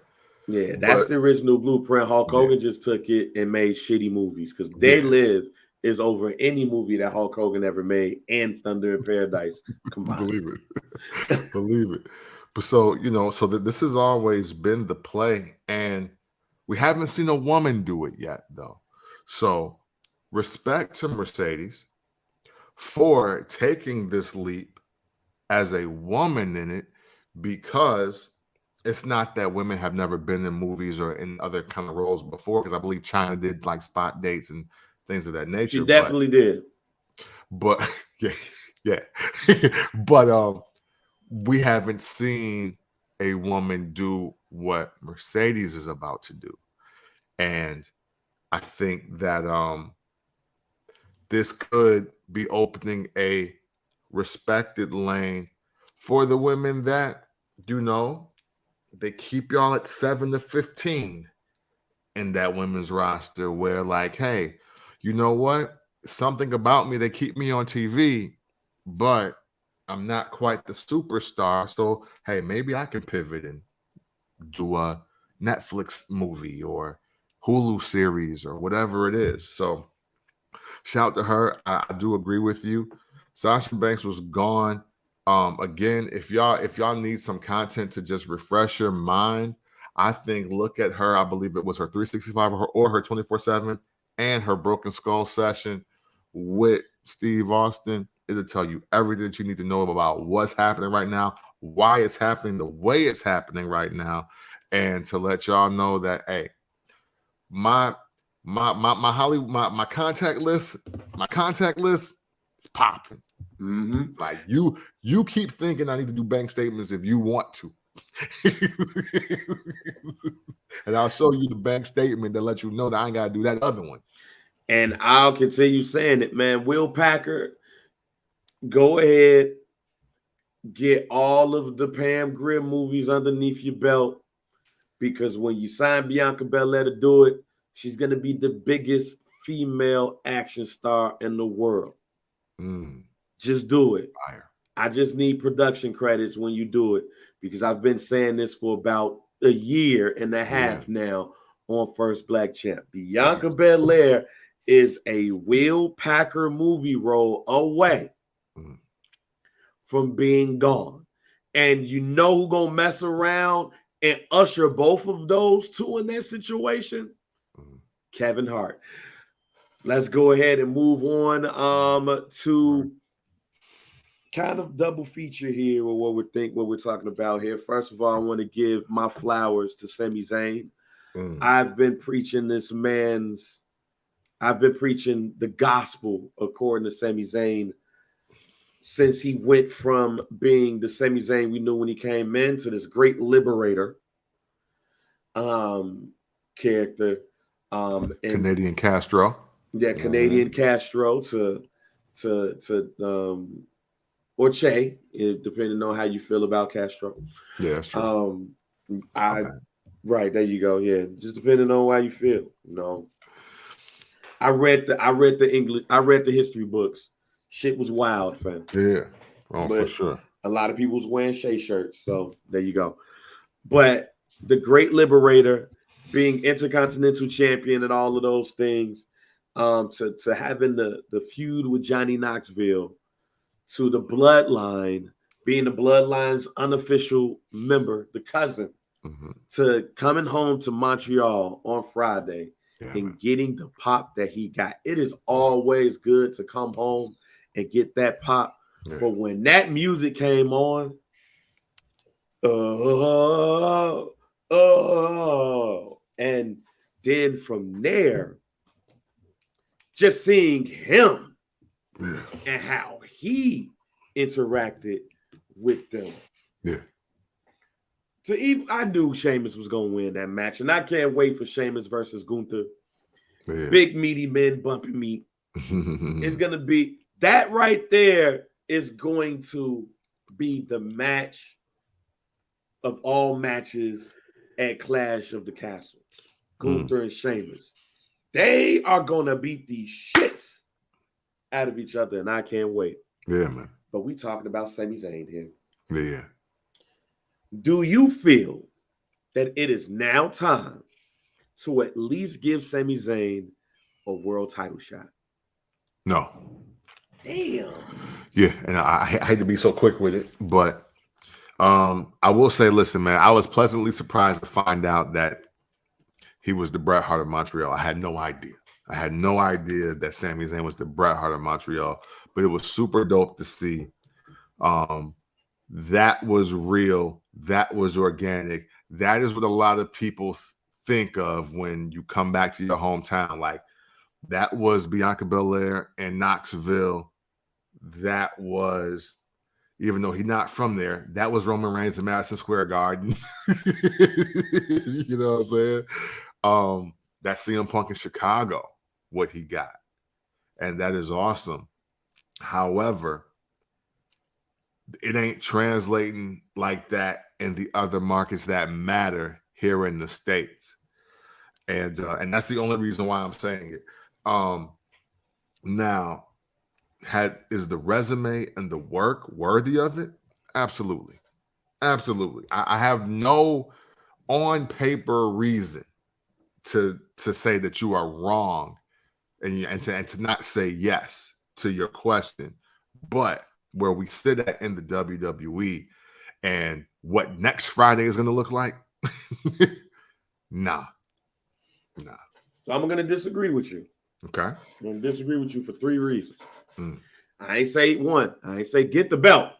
S2: Yeah, that's the original blueprint. Hulk Hogan just took it and made shitty movies because They Live is over any movie that Hulk Hogan ever made and Thunder in Paradise combined.
S1: Believe it. But so, this has always been the play, and we haven't seen a woman do it yet, though. So respect to Mercedes for taking this leap as a woman in it, because it's not that women have never been in movies or in other kind of roles before, because I believe China did like spot dates and things of that nature.
S2: She definitely did.
S1: But but we haven't seen a woman do what Mercedes is about to do. And I think that this could be opening a respected lane for the women that, they keep y'all at 7 to 15 in that women's roster, where like, hey, you know what? Something about me, they keep me on TV, but I'm not quite the superstar. So, hey, maybe I can pivot and do a Netflix movie or Hulu series or whatever it is. So Shout to her. I do agree with you. Sasha Banks was gone. Again, if y'all need some content to just refresh your mind, I think look at her. I believe it was her 365 or her 24/7 and her Broken Skull session with Steve Austin. It'll tell you everything that you need to know about what's happening right now, why it's happening, the way it's happening right now, and to let y'all know that hey, my Hollywood my contact list is popping.
S2: Mm-hmm.
S1: Like you keep thinking I need to do bank statements if you want to. And I'll show you the bank statement that lets you know that I ain't gotta do that other one.
S2: And I'll continue saying it, man. Will Packer, go ahead, get all of the Pam Grier movies underneath your belt, because when you sign Bianca Belair to do it, she's going to be the biggest female action star in the world. Just do it.
S1: Fire.
S2: I just need production credits when you do it, because I've been saying this for about a year and a half now on First Black Champ. Bianca Belair is a Will Packer movie role away from being gone. And you know who's going to mess around and usher both of those two in that situation? Kevin Hart. Let's go ahead and move on to kind of double feature here with what we're talking about here. First of all, I want to give my flowers to Sami Zayn. I've been preaching the gospel according to Sami Zayn since he went from being the Sami Zayn we knew when he came in to this great liberator character.
S1: And Canadian Castro.
S2: Yeah, Canadian Castro to or Che, depending on how you feel about Castro.
S1: Yeah, that's true.
S2: Right, there you go. Yeah, just depending on how you feel. You know, I read the history books. Shit was wild, fam.
S1: Yeah, for sure.
S2: A lot of people was wearing Shea shirts, so there you go. But the great liberator, being intercontinental champion and all of those things, to having the feud with Johnny Knoxville, to the bloodline, being the bloodline's unofficial member, the cousin, to coming home to Montreal on Friday and getting the pop that he got. It is always good to come home and get that pop. Yeah. But when that music came on, and then from there, just seeing him and how he interacted with them.
S1: Yeah.
S2: So I knew Sheamus was going to win that match, and I can't wait for Sheamus versus Gunther. Yeah. Big meaty men bumping meat. It's going to be that right there is going to be the match of all matches at Clash of the Castle. Gunther and Sheamus. They are going to beat the shits out of each other, and I can't wait.
S1: Yeah, man.
S2: But we talking about Sami Zayn here.
S1: Yeah.
S2: Do you feel that it is now time to at least give Sami Zayn a world title shot?
S1: No.
S2: Damn.
S1: Yeah, and I hate to be so quick with it, but I will say, listen, man, I was pleasantly surprised to find out that he was the Bret Hart of Montreal. I had no idea. I had no idea that Sami Zayn was the Bret Hart of Montreal, but it was super dope to see. That was real. That was organic. That is what a lot of people think of when you come back to your hometown. Like, that was Bianca Belair and Knoxville. That was, even though he's not from there, that was Roman Reigns in Madison Square Garden. You know what I'm saying? That's CM Punk in Chicago, what he got. And that is awesome. However, it ain't translating like that in the other markets that matter here in the States. And that's the only reason why I'm saying it. Now, is the resume and the work worthy of it? Absolutely. Absolutely. I have no on paper reason to say that you are wrong and to not say yes to your question, but where we sit at in the WWE and what next Friday is going to look like, nah.
S2: So I'm going to disagree with you.
S1: Okay.
S2: I'm going to disagree with you for 3 reasons. I ain't say one. I ain't say get the belt.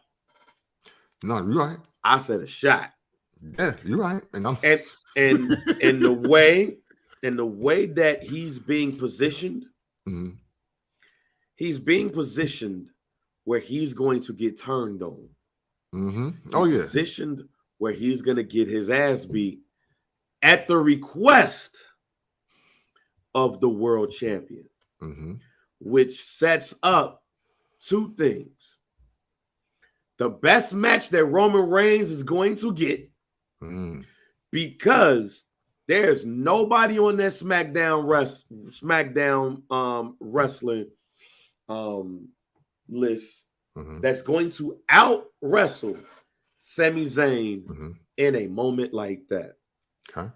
S1: No, you're right.
S2: I said a shot.
S1: Yeah, you're right. And
S2: the way that he's being positioned, he's being positioned where he's going to get turned on.
S1: Oh yeah.
S2: Positioned where he's going to get his ass beat at the request of the world champion, which sets up 2 things. The best match that Roman Reigns is going to get, because there's nobody on that SmackDown wrestling list that's going to out wrestle Sami Zayn in a moment like that.
S1: Okay.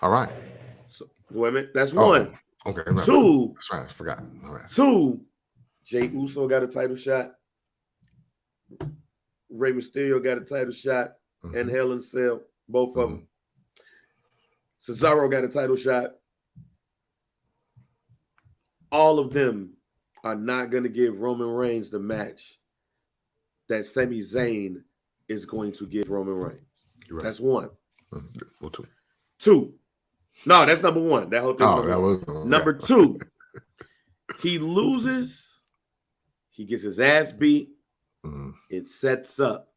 S1: All right.
S2: So, wait a minute. That's one.
S1: Okay.
S2: 2.
S1: That's right. I forgot. All right.
S2: 2. Jey Uso got a title shot. Rey Mysterio got a title shot. And Hell in a Cell. Both of them. Cesaro got a title shot. All of them are not going to give Roman Reigns the match that Sami Zayn is going to give Roman Reigns.
S1: Right.
S2: That's 1.
S1: Well, 2.
S2: 2. No, that's number 1. That whole thing. Was number 2. He loses. He gets his ass beat. It sets up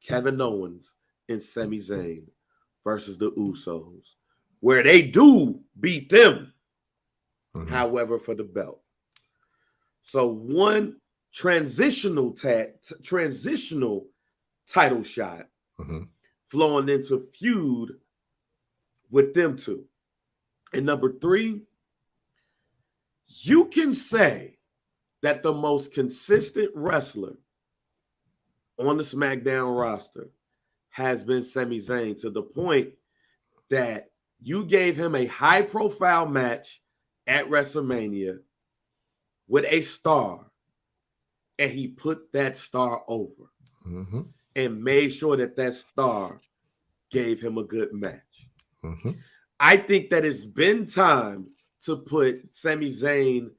S2: Kevin Owens and Sami Zayn versus the Usos, where they do beat them, however, for the belt. So 1 transitional title shot flowing into feud with them 2. And number 3, you can say that the most consistent wrestler on the SmackDown roster has been Sami Zayn, to the point that you gave him a high-profile match at WrestleMania with a star, and he put that star over and made sure that that star gave him a good match. I think that it's been time to put Sami Zayn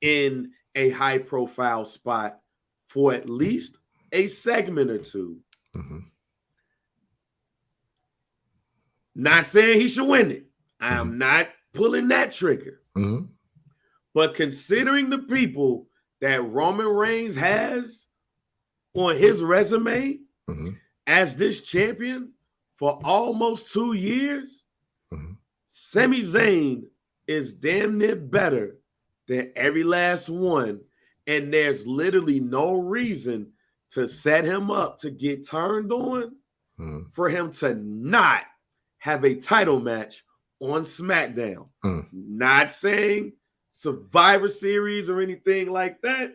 S2: in a high-profile spot for at least a segment or 2. Not saying he should win it. I'm not pulling that trigger. But considering the people that Roman Reigns has on his resume as this champion for almost 2 years, Sami Zayn is damn near better than every last one. And there's literally no reason to set him up to get turned on for him to not have a title match on SmackDown. Not saying Survivor Series or anything like that,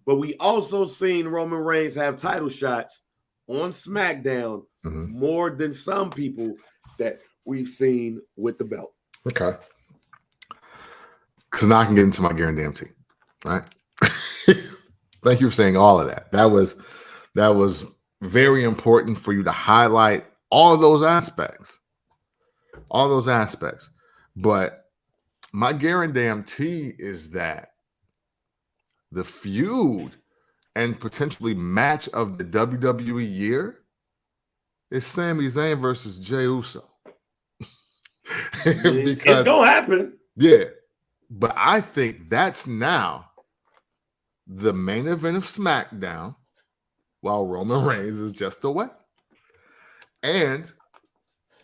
S2: but we also seen Roman Reigns have title shots on SmackDown more than some people that we've seen with the belt.
S1: Okay. Because now I can get into my guarantee, right? Thank you for saying all of that. That was very important for you to highlight all of those aspects. All those aspects. But my guarantee is that the feud and potentially match of the WWE year is Sami Zayn versus Jey Uso.
S2: Because it's gonna happen.
S1: Yeah. But I think that's now the main event of SmackDown, while Roman Reigns is just away. And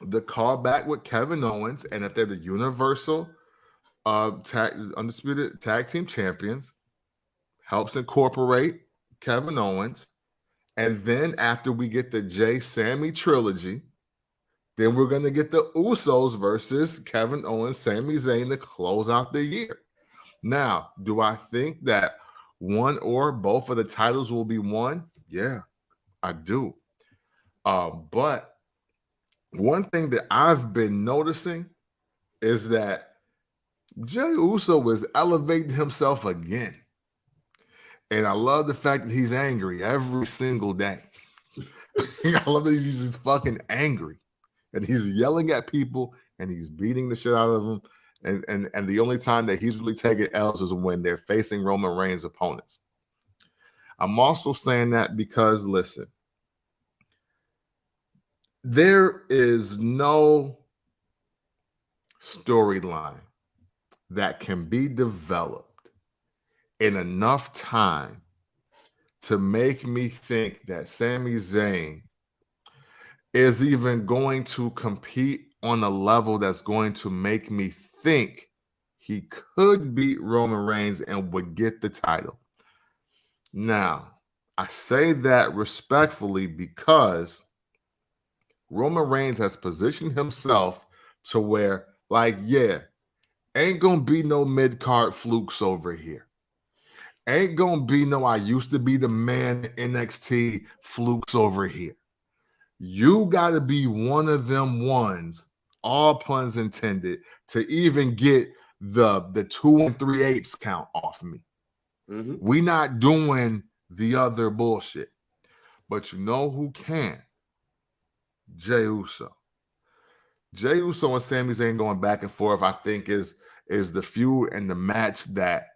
S1: the callback with Kevin Owens, and that they're the Universal Undisputed Tag Team Champions, helps incorporate Kevin Owens. And then after we get the Jey Sami trilogy, then we're going to get the Usos versus Kevin Owens, Sami Zayn to close out the year. Now, do I think that one or both of the titles will be won? Yeah, I do. But one thing that I've been noticing is that Jey Uso was elevating himself again. And I love the fact that he's angry every single day. I love that he's just fucking angry. And he's yelling at people and he's beating the shit out of them. And the only time that he's really taking L's is when they're facing Roman Reigns' opponents. I'm also saying that because, listen, there is no storyline that can be developed in enough time to make me think that Sami Zayn is even going to compete on a level that's going to make me think he could beat Roman Reigns and would get the title. Now, I say that respectfully because Roman Reigns has positioned himself to where, like, yeah, ain't gonna be no mid-card flukes over here. Ain't gonna be no I used to be the man NXT flukes over here. You gotta be one of them ones, all puns intended, to even get the 2 3/8 count off me. Mm-hmm. We not doing the other bullshit. But you know who can? Jey Uso. Jey Uso and Sami Zayn going back and forth, I think, is the feud and the match that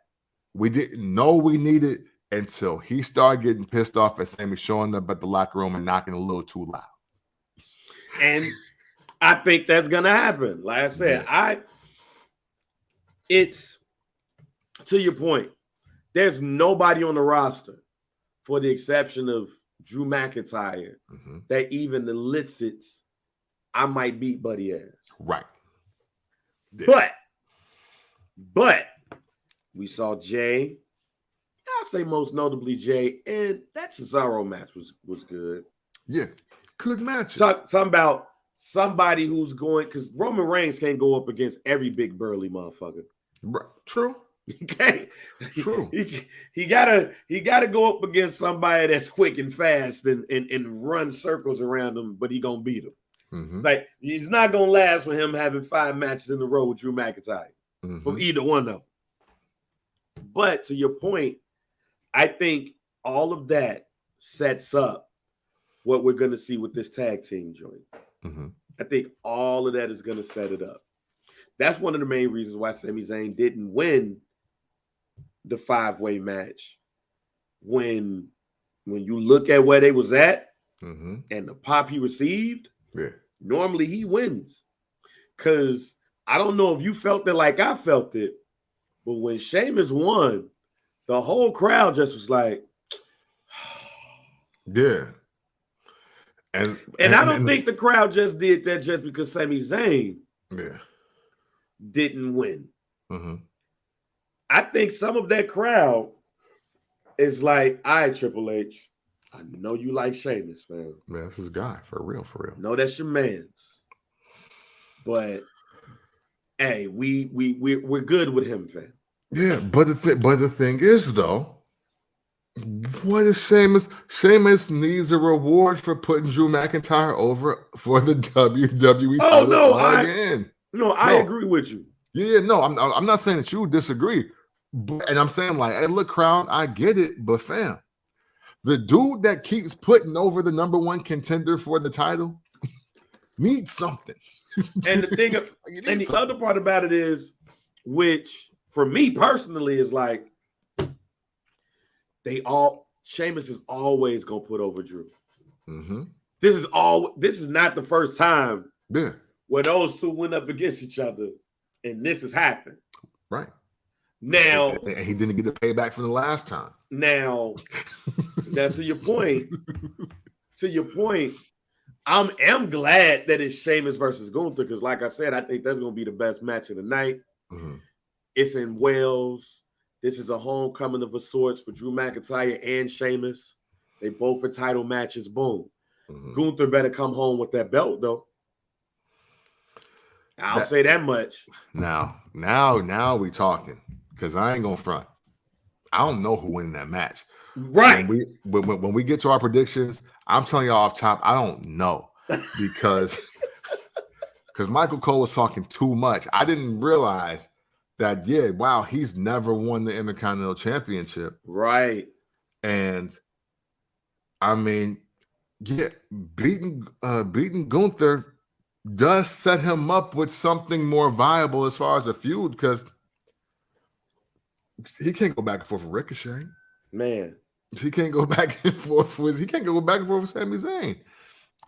S1: we didn't know we needed until he started getting pissed off at Sami showing up at the locker room and knocking a little too loud.
S2: And I think that's gonna happen. Like I said, it's to your point. There's nobody on the roster, for the exception of Drew McIntyre, that even elicits, I might beat Buddy ass.
S1: Right. Yeah.
S2: But we saw Jay. I'll say most notably Jay, and that Cesaro match was good.
S1: Yeah, good match.
S2: Talking about somebody who's going, because Roman Reigns can't go up against every big burly motherfucker.
S1: Right. True.
S2: Okay.
S1: True.
S2: He gotta go up against somebody that's quick and fast and run circles around him, but he gonna beat him. Mm-hmm. Like, he's not gonna last with him having 5 matches in a row with Drew McIntyre from either one of them. But to your point, I think all of that sets up what we're gonna see with this tag team joint. Mm-hmm. I think all of that is gonna set it up. That's one of the main reasons why Sami Zayn didn't win the 5-way match. When you look at where they was at and the pop he received, normally he wins. Because I don't know if you felt it like I felt it, but when Sheamus won, the whole crowd just was like,
S1: yeah.
S2: And I don't think the crowd just did that just because Sami Zayn didn't win. Mm-hmm. I think some of that crowd is like, all right, Triple H, I know you like Sheamus, fam.
S1: Man, that's his guy, for real.
S2: No, that's your man's. But hey, we're good with him, fam.
S1: Yeah, but the thing is, though, what is Sheamus? Sheamus needs a reward for putting Drew McIntyre over for the WWE title again.
S2: I agree with you.
S1: Yeah, no, I'm not saying that you disagree, and I'm saying, like, hey, look, crowd, I get it, but fam, the dude that keeps putting over the #1 contender for the title needs something.
S2: And the thing, and the other part about it is, which for me personally is like, Sheamus is always gonna put over Drew. Mm-hmm. This is not the first time where those two went up against each other, and this has happened.
S1: Right.
S2: Now,
S1: and he didn't get the payback from the last time.
S2: Now to your point, I am glad that it's Sheamus versus Gunther, because like I said, I think that's gonna be the best match of the night. Mm-hmm. It's in Wales. This is a homecoming of a sorts for Drew McIntyre and Sheamus. They both are title matches. Boom. Mm-hmm. Gunther better come home with that belt, though. I'll say that much.
S1: Now we talking, because I ain't gonna front. I don't know who wins that match.
S2: Right.
S1: When we get to our predictions, I'm telling y'all off top, I don't know, because Michael Cole was talking too much. I didn't realize that, yeah, wow, he's never won the Intercontinental Championship.
S2: Right.
S1: And I mean, yeah, beating Gunther does set him up with something more viable as far as a feud, because he can't go back and forth with Ricochet.
S2: Man.
S1: He can't go back and forth with Sami Zayn.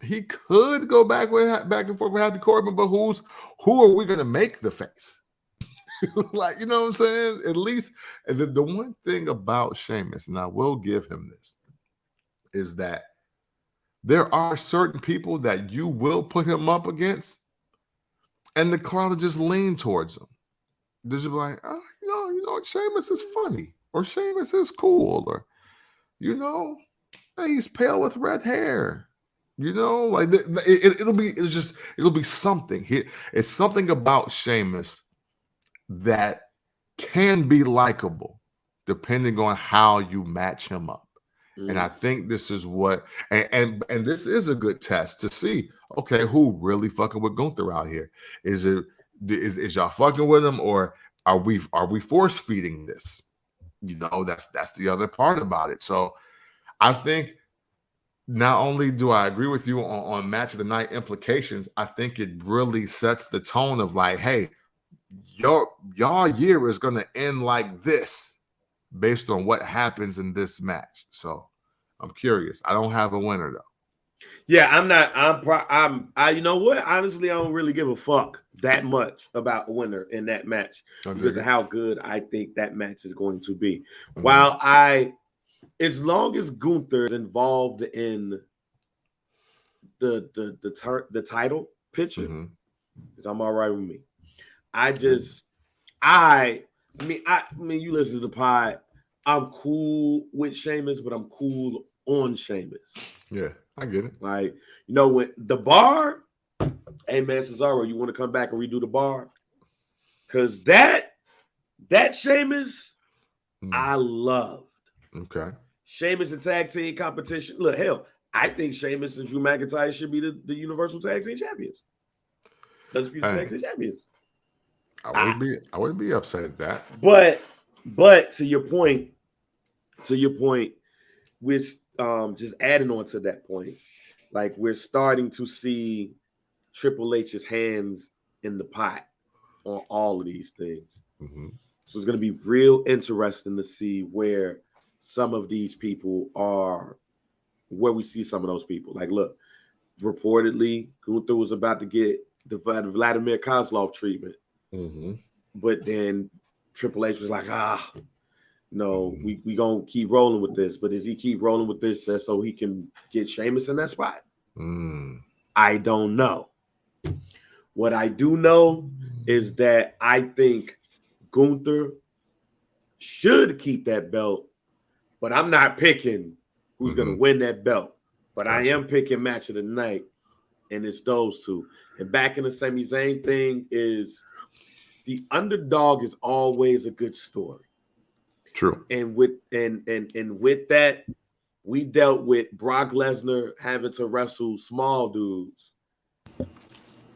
S1: He could go back and forth with Happy Corbin, but who are we gonna make the face? Like, you know what I'm saying? At least the one thing about Sheamus, and I will give him this, is that there are certain people that you will put him up against, and the crowd will just lean towards him. They'll just be like, oh, you know, Sheamus is funny, or Sheamus is cool, or, you know, hey, he's pale with red hair. You know, like it'll be something. It's something about Sheamus that can be likable depending on how you match him up. And I think this is what, and this is a good test to see, okay, who really fucking with Gunther out here? Is y'all fucking with him, or are we force feeding this? You know, that's the other part about it. So I think not only do I agree with you on match of the night implications, I think it really sets the tone of like, hey, y'all year is going to end like this based on what happens in this match. So I'm curious. I don't have a winner though.
S2: Yeah, I you know what? Honestly, I don't really give a fuck that much about a winner in that match because of how good I think that match is going to be. Mm-hmm. While as long as Gunther is involved in the title picture, because I'm all right with me. I mean, you listen to the pod. I'm cool with Sheamus, but I'm cool on Sheamus.
S1: Yeah, I get it.
S2: Like, you know, when the bar, hey man, Cesaro, you want to come back and redo the bar? Because that Sheamus, I loved.
S1: Okay.
S2: Sheamus and tag team competition. Look, hell, I think Sheamus and Drew McIntyre should be the Universal Tag Team Champions. Let's be the Tag Team Champions.
S1: I wouldn't be upset at that.
S2: But to your point, with just adding on to that point, like we're starting to see Triple H's hands in the pot on all of these things. Mm-hmm. So it's going to be real interesting to see where some of these people are, where we see some of those people. Like, look, reportedly, Gunther was about to get the Vladimir Kozlov treatment. Mm-hmm. But then Triple H was like, no, we gonna keep rolling with this. But does he keep rolling with this so he can get Sheamus in that spot? I don't know. What I do know is that I think Gunther should keep that belt, but I'm not picking who's gonna win that belt. But I am picking match of the night, and it's those two. And back in the Sami Zayn thing is the underdog is always a good story.
S1: True.
S2: And with that, we dealt with Brock Lesnar having to wrestle small dudes.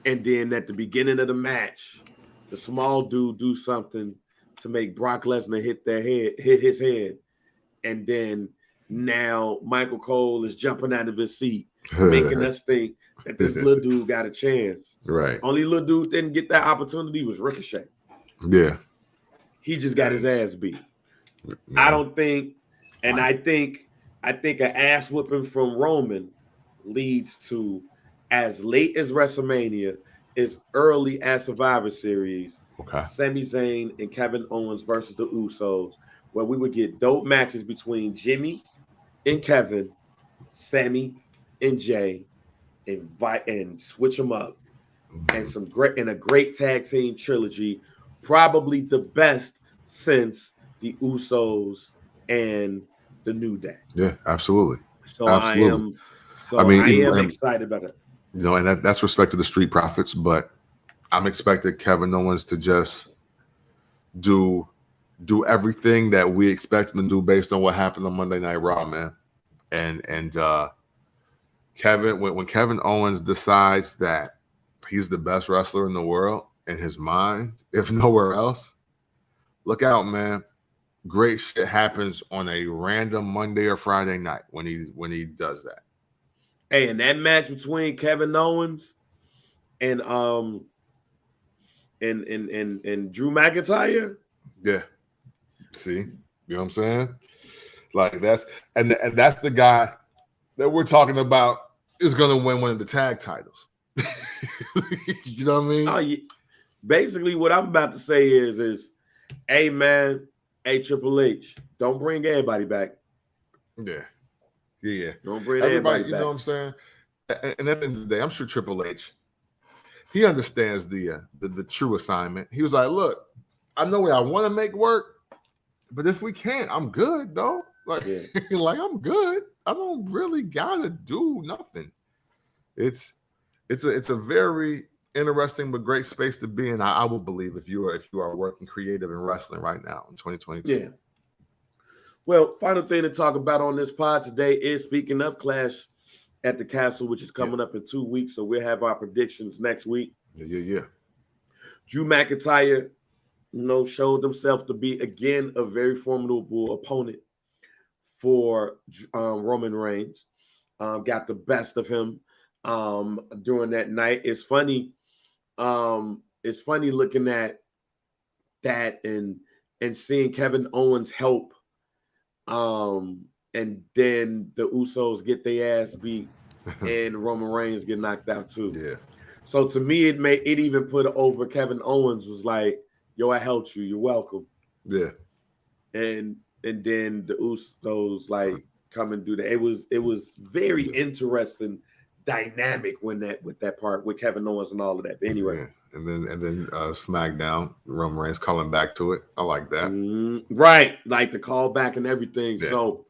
S2: And then at the beginning of the match, the small dude do something to make Brock Lesnar hit his head. And then now Michael Cole is jumping out of his seat, making us think that this little dude got a chance.
S1: Right.
S2: Only little dude didn't get that opportunity was Ricochet.
S1: Yeah.
S2: He just got his ass beat. Yeah. I don't think, and I think an ass whooping from Roman leads to as late as WrestleMania, as early as Survivor Series, Sami Zayn and Kevin Owens versus the Usos, where we would get dope matches between and Kevin, Sammy and Jay, and switch them up, and a great tag team trilogy, probably the best since the Usos and the New Day.
S1: Yeah, absolutely.
S2: So absolutely. I am excited about it.
S1: You know, and that's respect to the Street Profits, but I'm expecting Kevin Owens to just do everything that we expect him to do based on what happened on Monday Night Raw, man. And Kevin, when Kevin Owens decides that he's the best wrestler in the world in his mind, if nowhere else, look out, man. Great shit happens on a random Monday or Friday night when he does that.
S2: Hey, and that match between Kevin Owens and Drew McIntyre.
S1: Yeah. See, you know what I'm saying? Like that's the guy that we're talking about is gonna win one of the tag titles. You know what I mean?
S2: Oh, yeah. Basically, what I'm about to say is, hey man, hey Triple H, don't bring everybody back.
S1: Yeah.
S2: Don't bring everybody back.
S1: You know what I'm saying? And at the end of the day, I'm sure Triple H, he understands the true assignment. He was like, look, I know I want to make work, but if we can't, I'm good though. Like, like I'm good. I don't really gotta do nothing. It's a very interesting but great space to be in. I will believe if you are working creative in wrestling right now in 2022.
S2: Yeah. Well, final thing to talk about on this pod today is, speaking of Clash at the Castle, which is coming up in 2 weeks. So we'll have our predictions next week.
S1: Yeah.
S2: Drew McIntyre, showed himself to be, again, a very formidable opponent for Roman Reigns. Got the best of him during that night. It's funny. It's funny looking at that and seeing Kevin Owens help. And then the Usos get their ass beat and Roman Reigns get knocked out too.
S1: Yeah. So
S2: to me, it even put over Kevin Owens was like, yo, I helped you. You're welcome.
S1: Yeah.
S2: And then the Usos like come and do that. It was very interesting dynamic with that part with Kevin Owens and all of that. But anyway.
S1: Yeah. And then SmackDown, Roman Reigns calling back to it. I like that.
S2: Right. Like the callback and everything.
S1: Yeah.
S2: So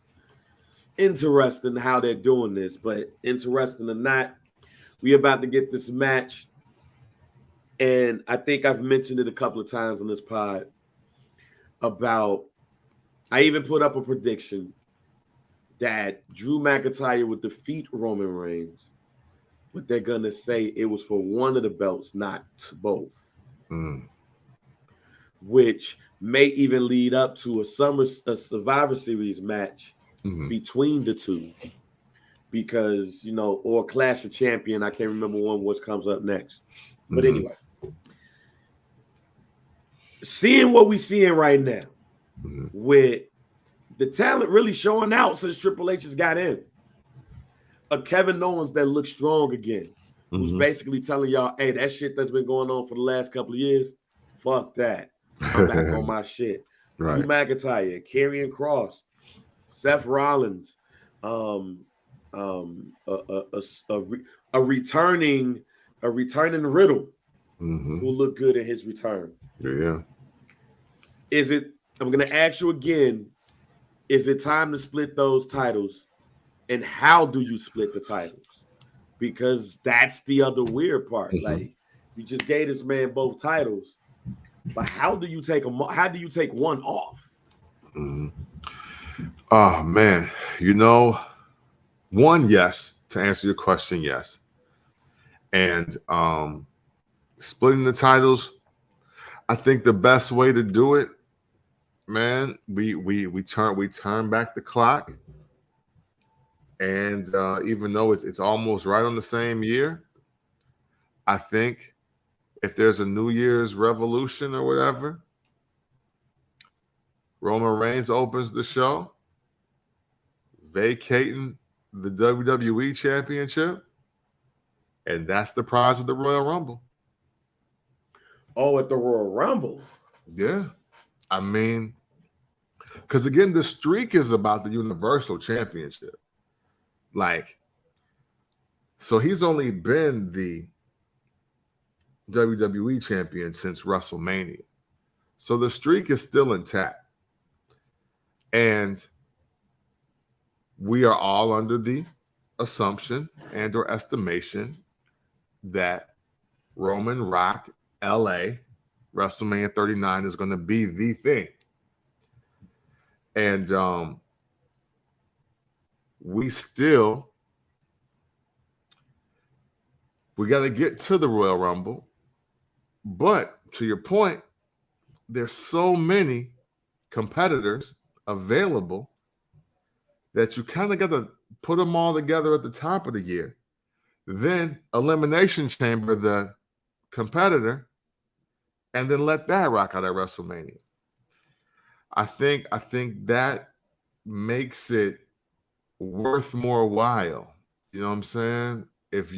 S2: it's interesting how they're doing this, but interesting or not, we about to get this match. And I think I've mentioned it a couple of times on this pod about, I even put up a prediction that Drew McIntyre would defeat Roman Reigns, but they're going to say it was for one of the belts, not both. Which may even lead up to a Survivor Series match between the two. Because, or Clash of Champion. I can't remember what comes up next. But anyway, seeing what we're seeing right now with the talent really showing out since Triple H has got in. A Kevin Owens that looks strong again, who's basically telling y'all, hey, that shit that's been going on for the last couple of years, fuck that. I'm back on my shit. Right. Drew McIntyre, Karrion Kross, Seth Rollins, a returning Riddle, who looked good in his return.
S1: Yeah.
S2: I'm gonna ask you again, is it time to split those titles? And how do you split the titles? Because that's the other weird part. Like, you just gave this man both titles, but how do you take them? How do you take one off?
S1: Oh man, one, yes, to answer your question, yes. And splitting the titles, I think the best way to do it, man, we turn back the clock. And even though it's almost right on the same year, I think if there's a New Year's revolution or whatever, Roman Reigns opens the show, vacating the WWE Championship, and that's the prize of the Royal Rumble.
S2: Oh, at the Royal Rumble?
S1: Yeah. I mean, because again, the streak is about the Universal Championship. Like, so he's only been the WWE champion since WrestleMania. So the streak is still intact. And we are all under the assumption and or estimation that Roman Rock LA WrestleMania 39 is going to be the thing. And we got to get to the Royal Rumble. But to your point, there's so many competitors available that you kind of got to put them all together at the top of the year. Then Elimination Chamber, the competitor, and then let that rock out at WrestleMania. I think that makes it worth more while. You know what I'm saying? If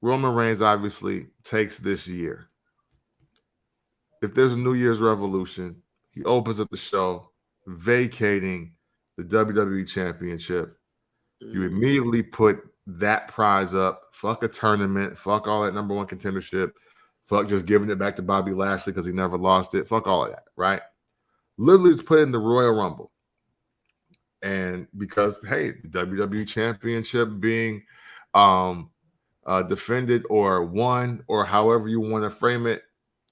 S1: Roman Reigns obviously takes this year. If there's a New Year's Revolution, he opens up the show, vacating the WWE Championship. You immediately put that prize up. Fuck a tournament. Fuck all that number one contendership. Fuck just giving it back to Bobby Lashley because he never lost it. Fuck all of that, right? Literally just put it in the Royal Rumble. And because, hey, the WWE Championship being defended or won or however you want to frame it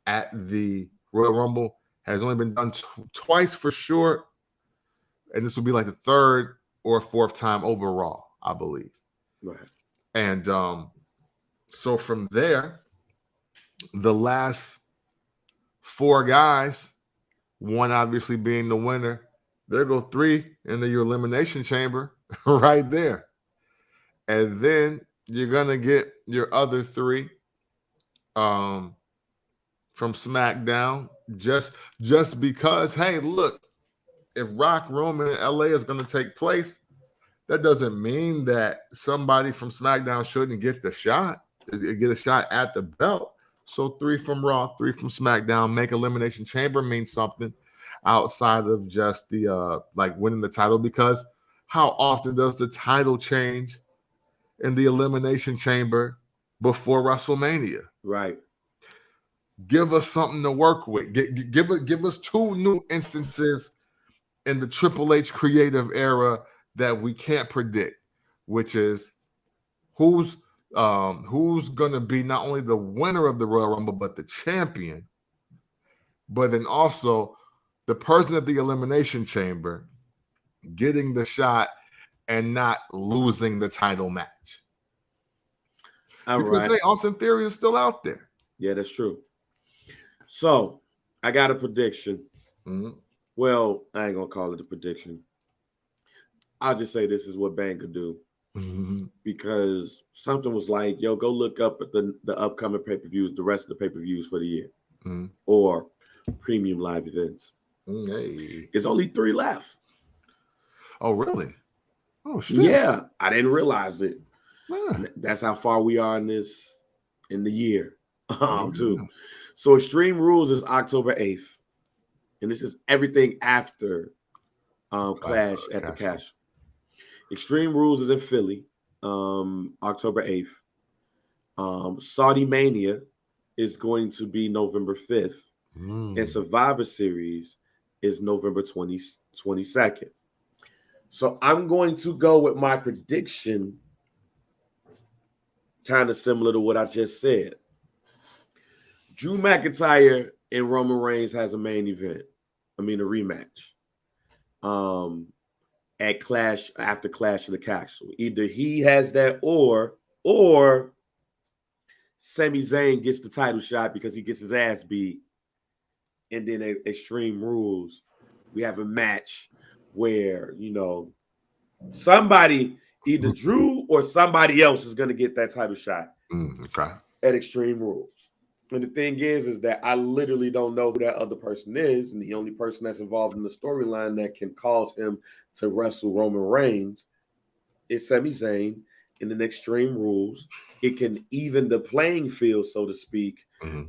S1: at the Royal Rumble has only been done twice for sure. And this will be like the third or fourth time overall, I believe.
S2: Right.
S1: And so from there, the last four guys, one obviously being the winner, there go three in your Elimination Chamber right there. And then you're going to get your other three from SmackDown just because, hey, look, if Rock, Roman, and LA is going to take place, that doesn't mean that somebody from SmackDown shouldn't get a shot at the belt. So 3 from Raw, 3 from SmackDown, make Elimination Chamber mean something outside of just the winning the title, because how often does the title change in the Elimination Chamber before WrestleMania?
S2: Right.
S1: Give us something to work with. Give us 2 new instances in the Triple H creative era that we can't predict, which is who's going to be not only the winner of the Royal Rumble but the champion, but then also the person at the Elimination Chamber getting the shot and not losing the title match. Because hey, Austin Theory is still out there.
S2: Yeah, that's true. So I got a prediction.
S1: Mm-hmm.
S2: Well, I ain't gonna call it a prediction. I'll just say this is what Bang could do.
S1: Mm-hmm.
S2: Because something was like, yo, go look up at the upcoming pay-per-views, the rest of the pay-per-views for the year.
S1: Mm-hmm.
S2: Or premium live events.
S1: Hey.
S2: It's only 3 left.
S1: Oh, really? Oh, shit.
S2: Yeah, I didn't realize it.
S1: Yeah.
S2: That's how far we are in the year. Too. So Extreme Rules is October 8th. And this is everything after Clash at the Cash. Extreme Rules is in Philly, October 8th. Saudi Mania is going to be November 5th. And Survivor Series is November 22nd. So I'm going to go with my prediction, kind of similar to what I just said. Drew McIntyre and Roman Reigns has a main event. A rematch. At Clash, after Clash of the Castle. Either he has that or Sami Zayn gets the title shot because he gets his ass beat. And then at Extreme Rules, we have a match where, somebody, either Drew or somebody else is going to get that title shot at Extreme Rules. And the thing is that I literally don't know who that other person is. And the only person that's involved in the storyline that can cause him to wrestle Roman Reigns is Sami Zayn in the Extreme Rules. It can even the playing field, so to speak,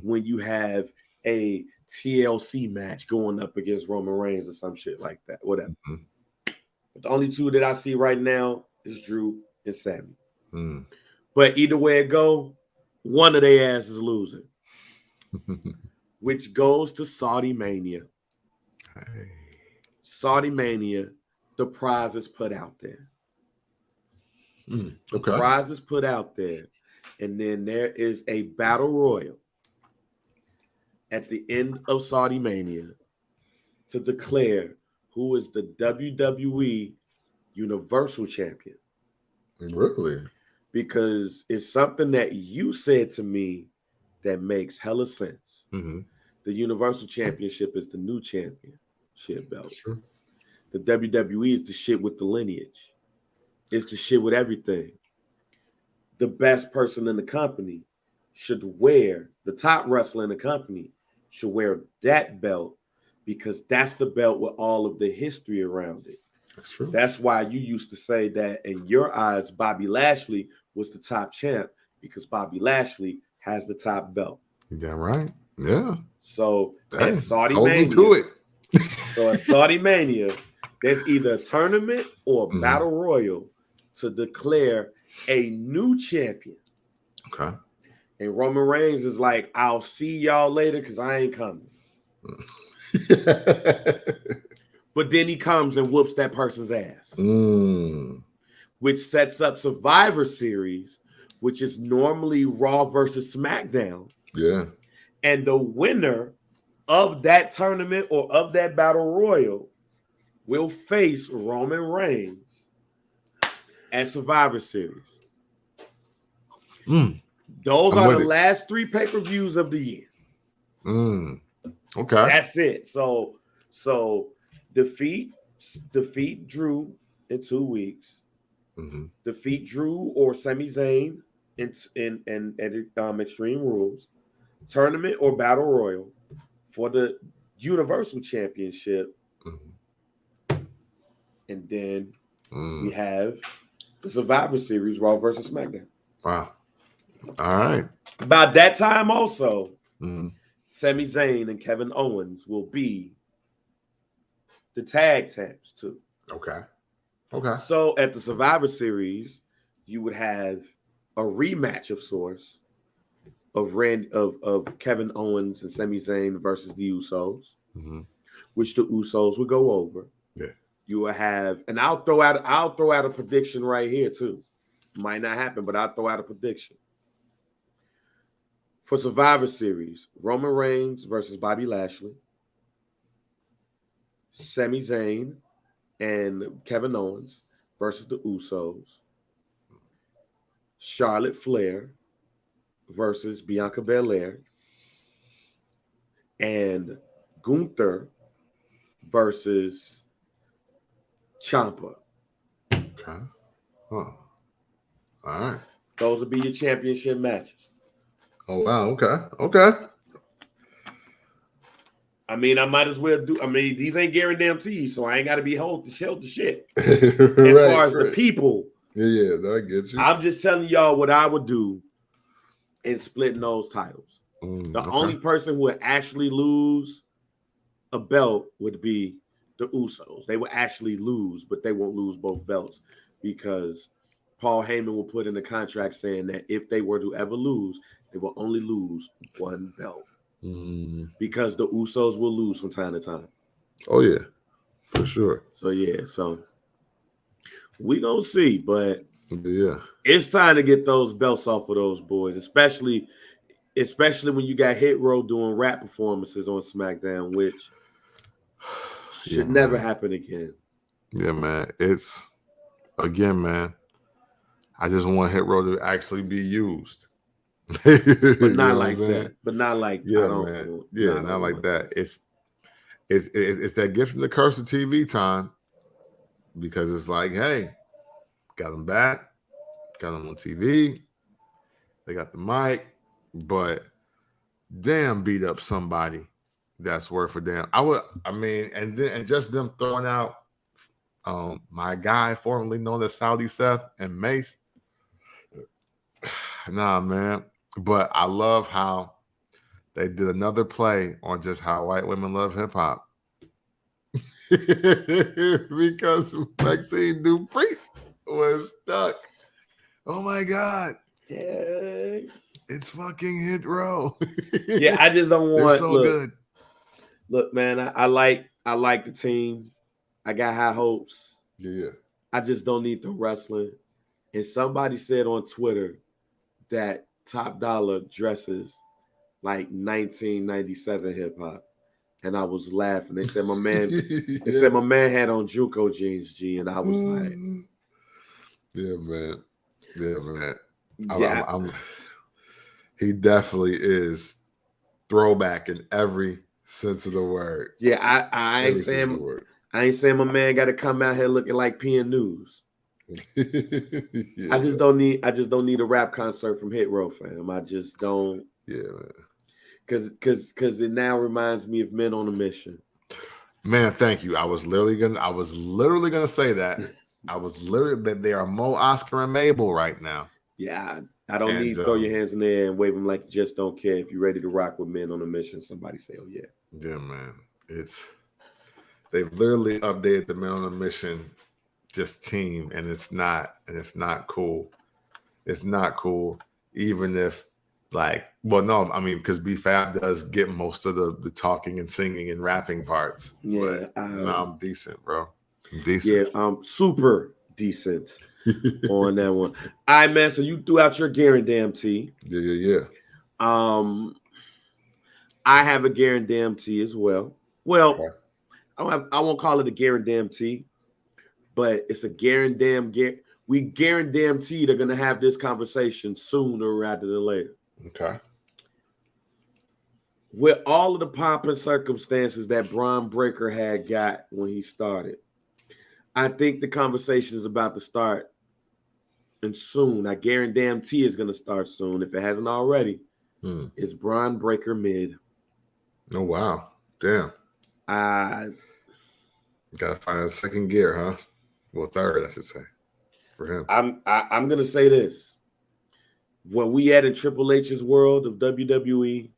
S2: when you have a TLC match going up against Roman Reigns or some shit like that, whatever. But the only 2 that I see right now is Drew and Sami. But either way it go, one of their asses is losing. Which goes to Saudi Mania.
S1: Hey.
S2: Saudi Mania, the prize is put out there. The prize is put out there. And then there is a battle royal at the end of Saudi Mania to declare who is the WWE Universal Champion.
S1: Really?
S2: Because it's something that you said to me that makes hella sense. The Universal Championship is the new championship belt. The WWE is the shit with the lineage. It's the shit with everything. The best person in the company should wear, the top wrestler in the company should wear that belt because that's the belt with all of the history around it.
S1: That's true.
S2: That's why you used to say that in your eyes, Bobby Lashley was the top champ because Bobby Lashley has the top belt.
S1: Damn right. Yeah.
S2: So at Saudi
S1: hold
S2: Mania,
S1: me to it.
S2: So at Saudi Mania, there's either a tournament or a battle royal to declare a new champion.
S1: Okay.
S2: And Roman Reigns is like, I'll see y'all later because I ain't coming. But then he comes and whoops that person's ass. Which sets up Survivor Series, which is normally Raw versus SmackDown.
S1: Yeah.
S2: And the winner of that tournament or of that battle royal will face Roman Reigns at Survivor Series. Those are the last 3 pay-per-views of the year.
S1: Okay.
S2: That's it. So defeat Drew in 2 weeks. Defeat Drew or Sami Zayn in Extreme Rules. Tournament or Battle Royal for the Universal Championship. And then we have the Survivor Series, Raw versus SmackDown.
S1: Wow. All right.
S2: By that time also, Sami Zayn and Kevin Owens will be the tag champs too.
S1: Okay.
S2: So at the Survivor Series, you would have a rematch of sorts of Kevin Owens and Sami Zayn versus the Usos, which the Usos would go over.
S1: Yeah.
S2: You will have, and I'll throw out a prediction right here too. Might not happen, but I'll throw out a prediction. For Survivor Series, Roman Reigns versus Bobby Lashley, Sami Zayn and Kevin Owens versus the Usos, Charlotte Flair versus Bianca Belair, and Gunther versus Ciampa.
S1: Okay. All right.
S2: Those will be your championship matches.
S1: Oh, wow. Okay.
S2: I mean, I might as well do. I mean, these ain't guaranteed, so I ain't got to be held to shit.
S1: As
S2: far as the people.
S1: Yeah, I get you.
S2: I'm just telling y'all what I would do in splitting those titles. The only person who would actually lose a belt would be the Usos. They will actually lose, but they won't lose both belts because Paul Heyman will put in the contract saying that if they were to ever lose, they will only lose one belt. Because the Usos will lose from time to time.
S1: Oh, yeah. For sure.
S2: So we gonna see, but
S1: yeah,
S2: it's time to get those belts off of those boys, especially when you got Hit Row doing rap performances on SmackDown, which should never happen again.
S1: Yeah, man. It's again, man. I just want Hit Row to actually be used.
S2: But not like that. But not like
S1: man. Yeah, not like that. It's that gift and the curse of TV time. Because it's like, hey, got them back, got them on TV, they got the mic, but damn, beat up somebody that's worth a damn. And just them throwing out my guy formerly known as Saudi Seth and Mace. Nah, man. But I love how they did another play on just how white women love hip hop. Because Maxine Dupree was stuck. Oh my God.
S2: Yeah.
S1: It's fucking Hit Row.
S2: Yeah, I just don't want.
S1: They're so good.
S2: Look, man, I like the team. I got high hopes.
S1: Yeah.
S2: I just don't need the wrestling. And somebody said on Twitter that Top Dollar dresses like 1997 hip hop. And I was laughing. They said my man said my man had on JUCO jeans, G, and I was like,
S1: yeah, man. Yeah, man. Yeah. He definitely is throwback in every sense of the word.
S2: Yeah, I ain't saying my man got to come out here looking like PN News. I just don't need a rap concert from Hit Row, fam. I just don't.
S1: Yeah, man.
S2: Because it now reminds me of Men on a Mission.
S1: Man, thank you. I was literally gonna say that. That they are Mo, Oscar, and Mabel right now.
S2: Yeah, I don't need to throw your hands in the air and wave them like you just don't care. If you're ready to rock with Men on a Mission, somebody say, "Oh yeah."
S1: Yeah, man. They've literally updated the Men on a Mission just team, and it's not cool. It's not cool, even if because B-Fab does get most of the talking and singing and rapping parts.
S2: Yeah,
S1: I'm decent, bro. I'm decent.
S2: Yeah, super decent on that one. All right, man. So you threw out your guarantee.
S1: Yeah.
S2: I have a guarantee as well. Well, okay. I won't call it a guarantee, but it's a guarantee. We guarantee they're gonna have this conversation sooner rather than later.
S1: Okay.
S2: With all of the pomp and circumstances that Bron Breakker had got when he started, I think the conversation is about to start, and soon. I guarantee it's going to start soon. If it hasn't already, it's Bron Breakker mid.
S1: Oh wow! Damn. Gotta find a second gear, huh? Well, third, I should say, for him.
S2: I'm gonna say this. When we add in Triple H's world of WWE,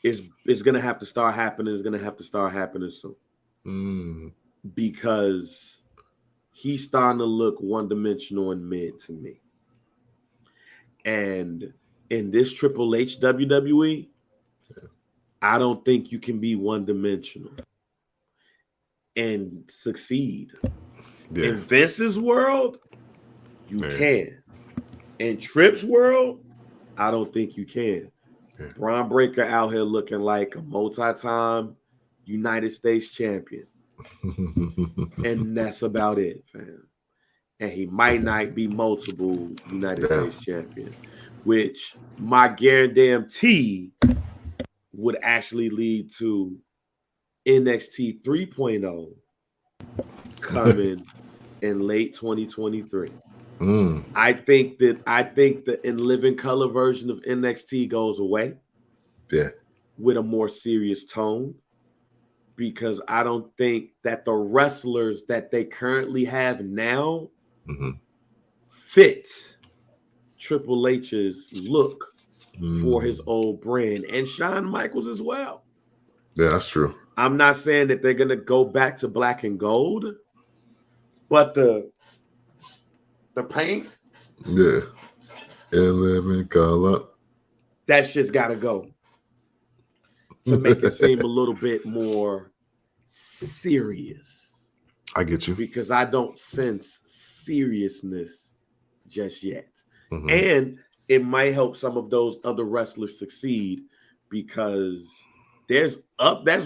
S2: it's gonna have to start happening. It's gonna have to start happening soon. Because he's starting to look one-dimensional and mid to me. And in this Triple H WWE, I don't think you can be one-dimensional and succeed. Yeah. In Vince's world, you can. In Tripp's world, I don't think you can. Yeah. Bron Breakker out here looking like a multi-time United States champion. And that's about it, fam. And he might not be multiple United States champion, which my guarantee would actually lead to NXT 3.0 coming in late 2023. I think the In Living Color version of NXT goes away.
S1: Yeah.
S2: With a more serious tone. Because I don't think that the wrestlers that they currently have now fit Triple H's look for his old brand, and Shawn Michaels as well.
S1: Yeah, that's true.
S2: I'm not saying that they're going to go back to black and gold, but the paint,
S1: yeah, In Living Color,
S2: that shit's got to go to make it seem a little bit more serious.
S1: I get you.
S2: Because I don't sense seriousness just yet. And it might help some of those other wrestlers succeed, because there's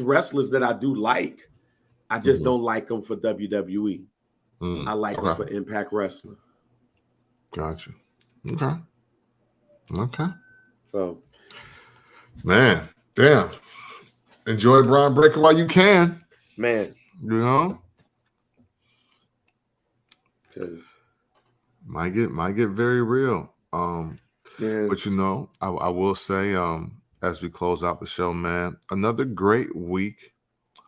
S2: wrestlers that I do like. I just don't like them for WWE. I like them for Impact Wrestling.
S1: Gotcha. Okay.
S2: So,
S1: man, damn. Enjoy Bron Breakker while you can.
S2: Man.
S1: You know?
S2: Because
S1: might get very real. But you know, I will say, as we close out the show, man, another great week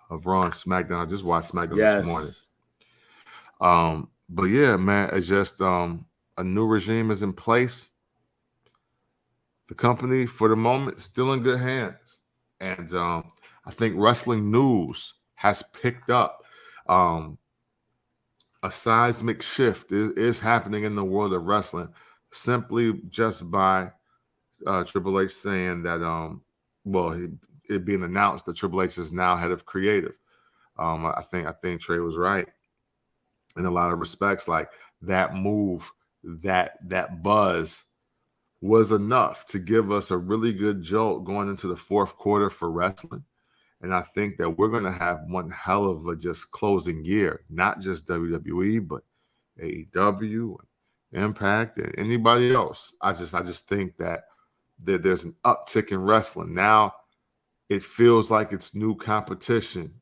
S1: of Raw and SmackDown. I just watched SmackDown this morning. But yeah, man, it's just a new regime is in place. The company, for the moment, still in good hands. And I think Wrestling News has picked up a seismic shift is happening in the world of wrestling, simply just by Triple H saying that, it being announced that Triple H is now head of creative. I think Trey was right in a lot of respects. Like, that move, that buzz was enough to give us a really good jolt going into the fourth quarter for wrestling. And I think that we're going to have one hell of a just closing year, not just WWE, but AEW, Impact, and anybody else. I just think that there's an uptick in wrestling. Now it feels like it's new competition,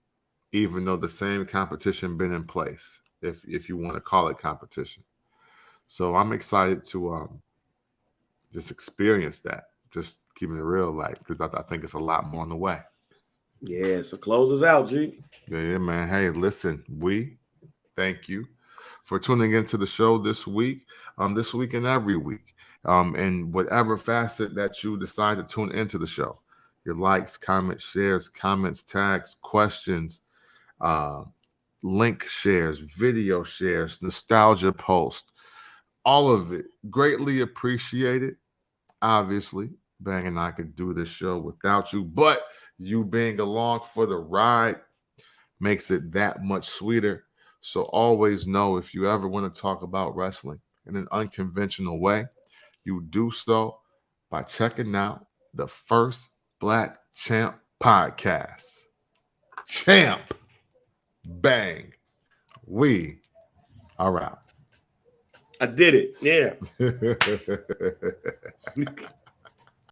S1: even though the same competition been in place, if you want to call it competition. So I'm excited to just experience that, just keeping it real, like, because I think it's a lot more on the way.
S2: Yeah, so close us out, G.
S1: Yeah, man. Hey, listen, we thank you for tuning into the show this week and every week. In whatever facet that you decide to tune into the show. Your likes, comments, shares, comments, tags, questions, link shares, video shares, nostalgia post, all of it. Greatly appreciated. Obviously, Bang and I could do this show without you, but you being along for the ride makes it that much sweeter. So always know, if you ever want to talk about wrestling in an unconventional way, you do so by checking out the First Black Champ podcast. Champ, Bang, we are out.
S2: I did it. Yeah.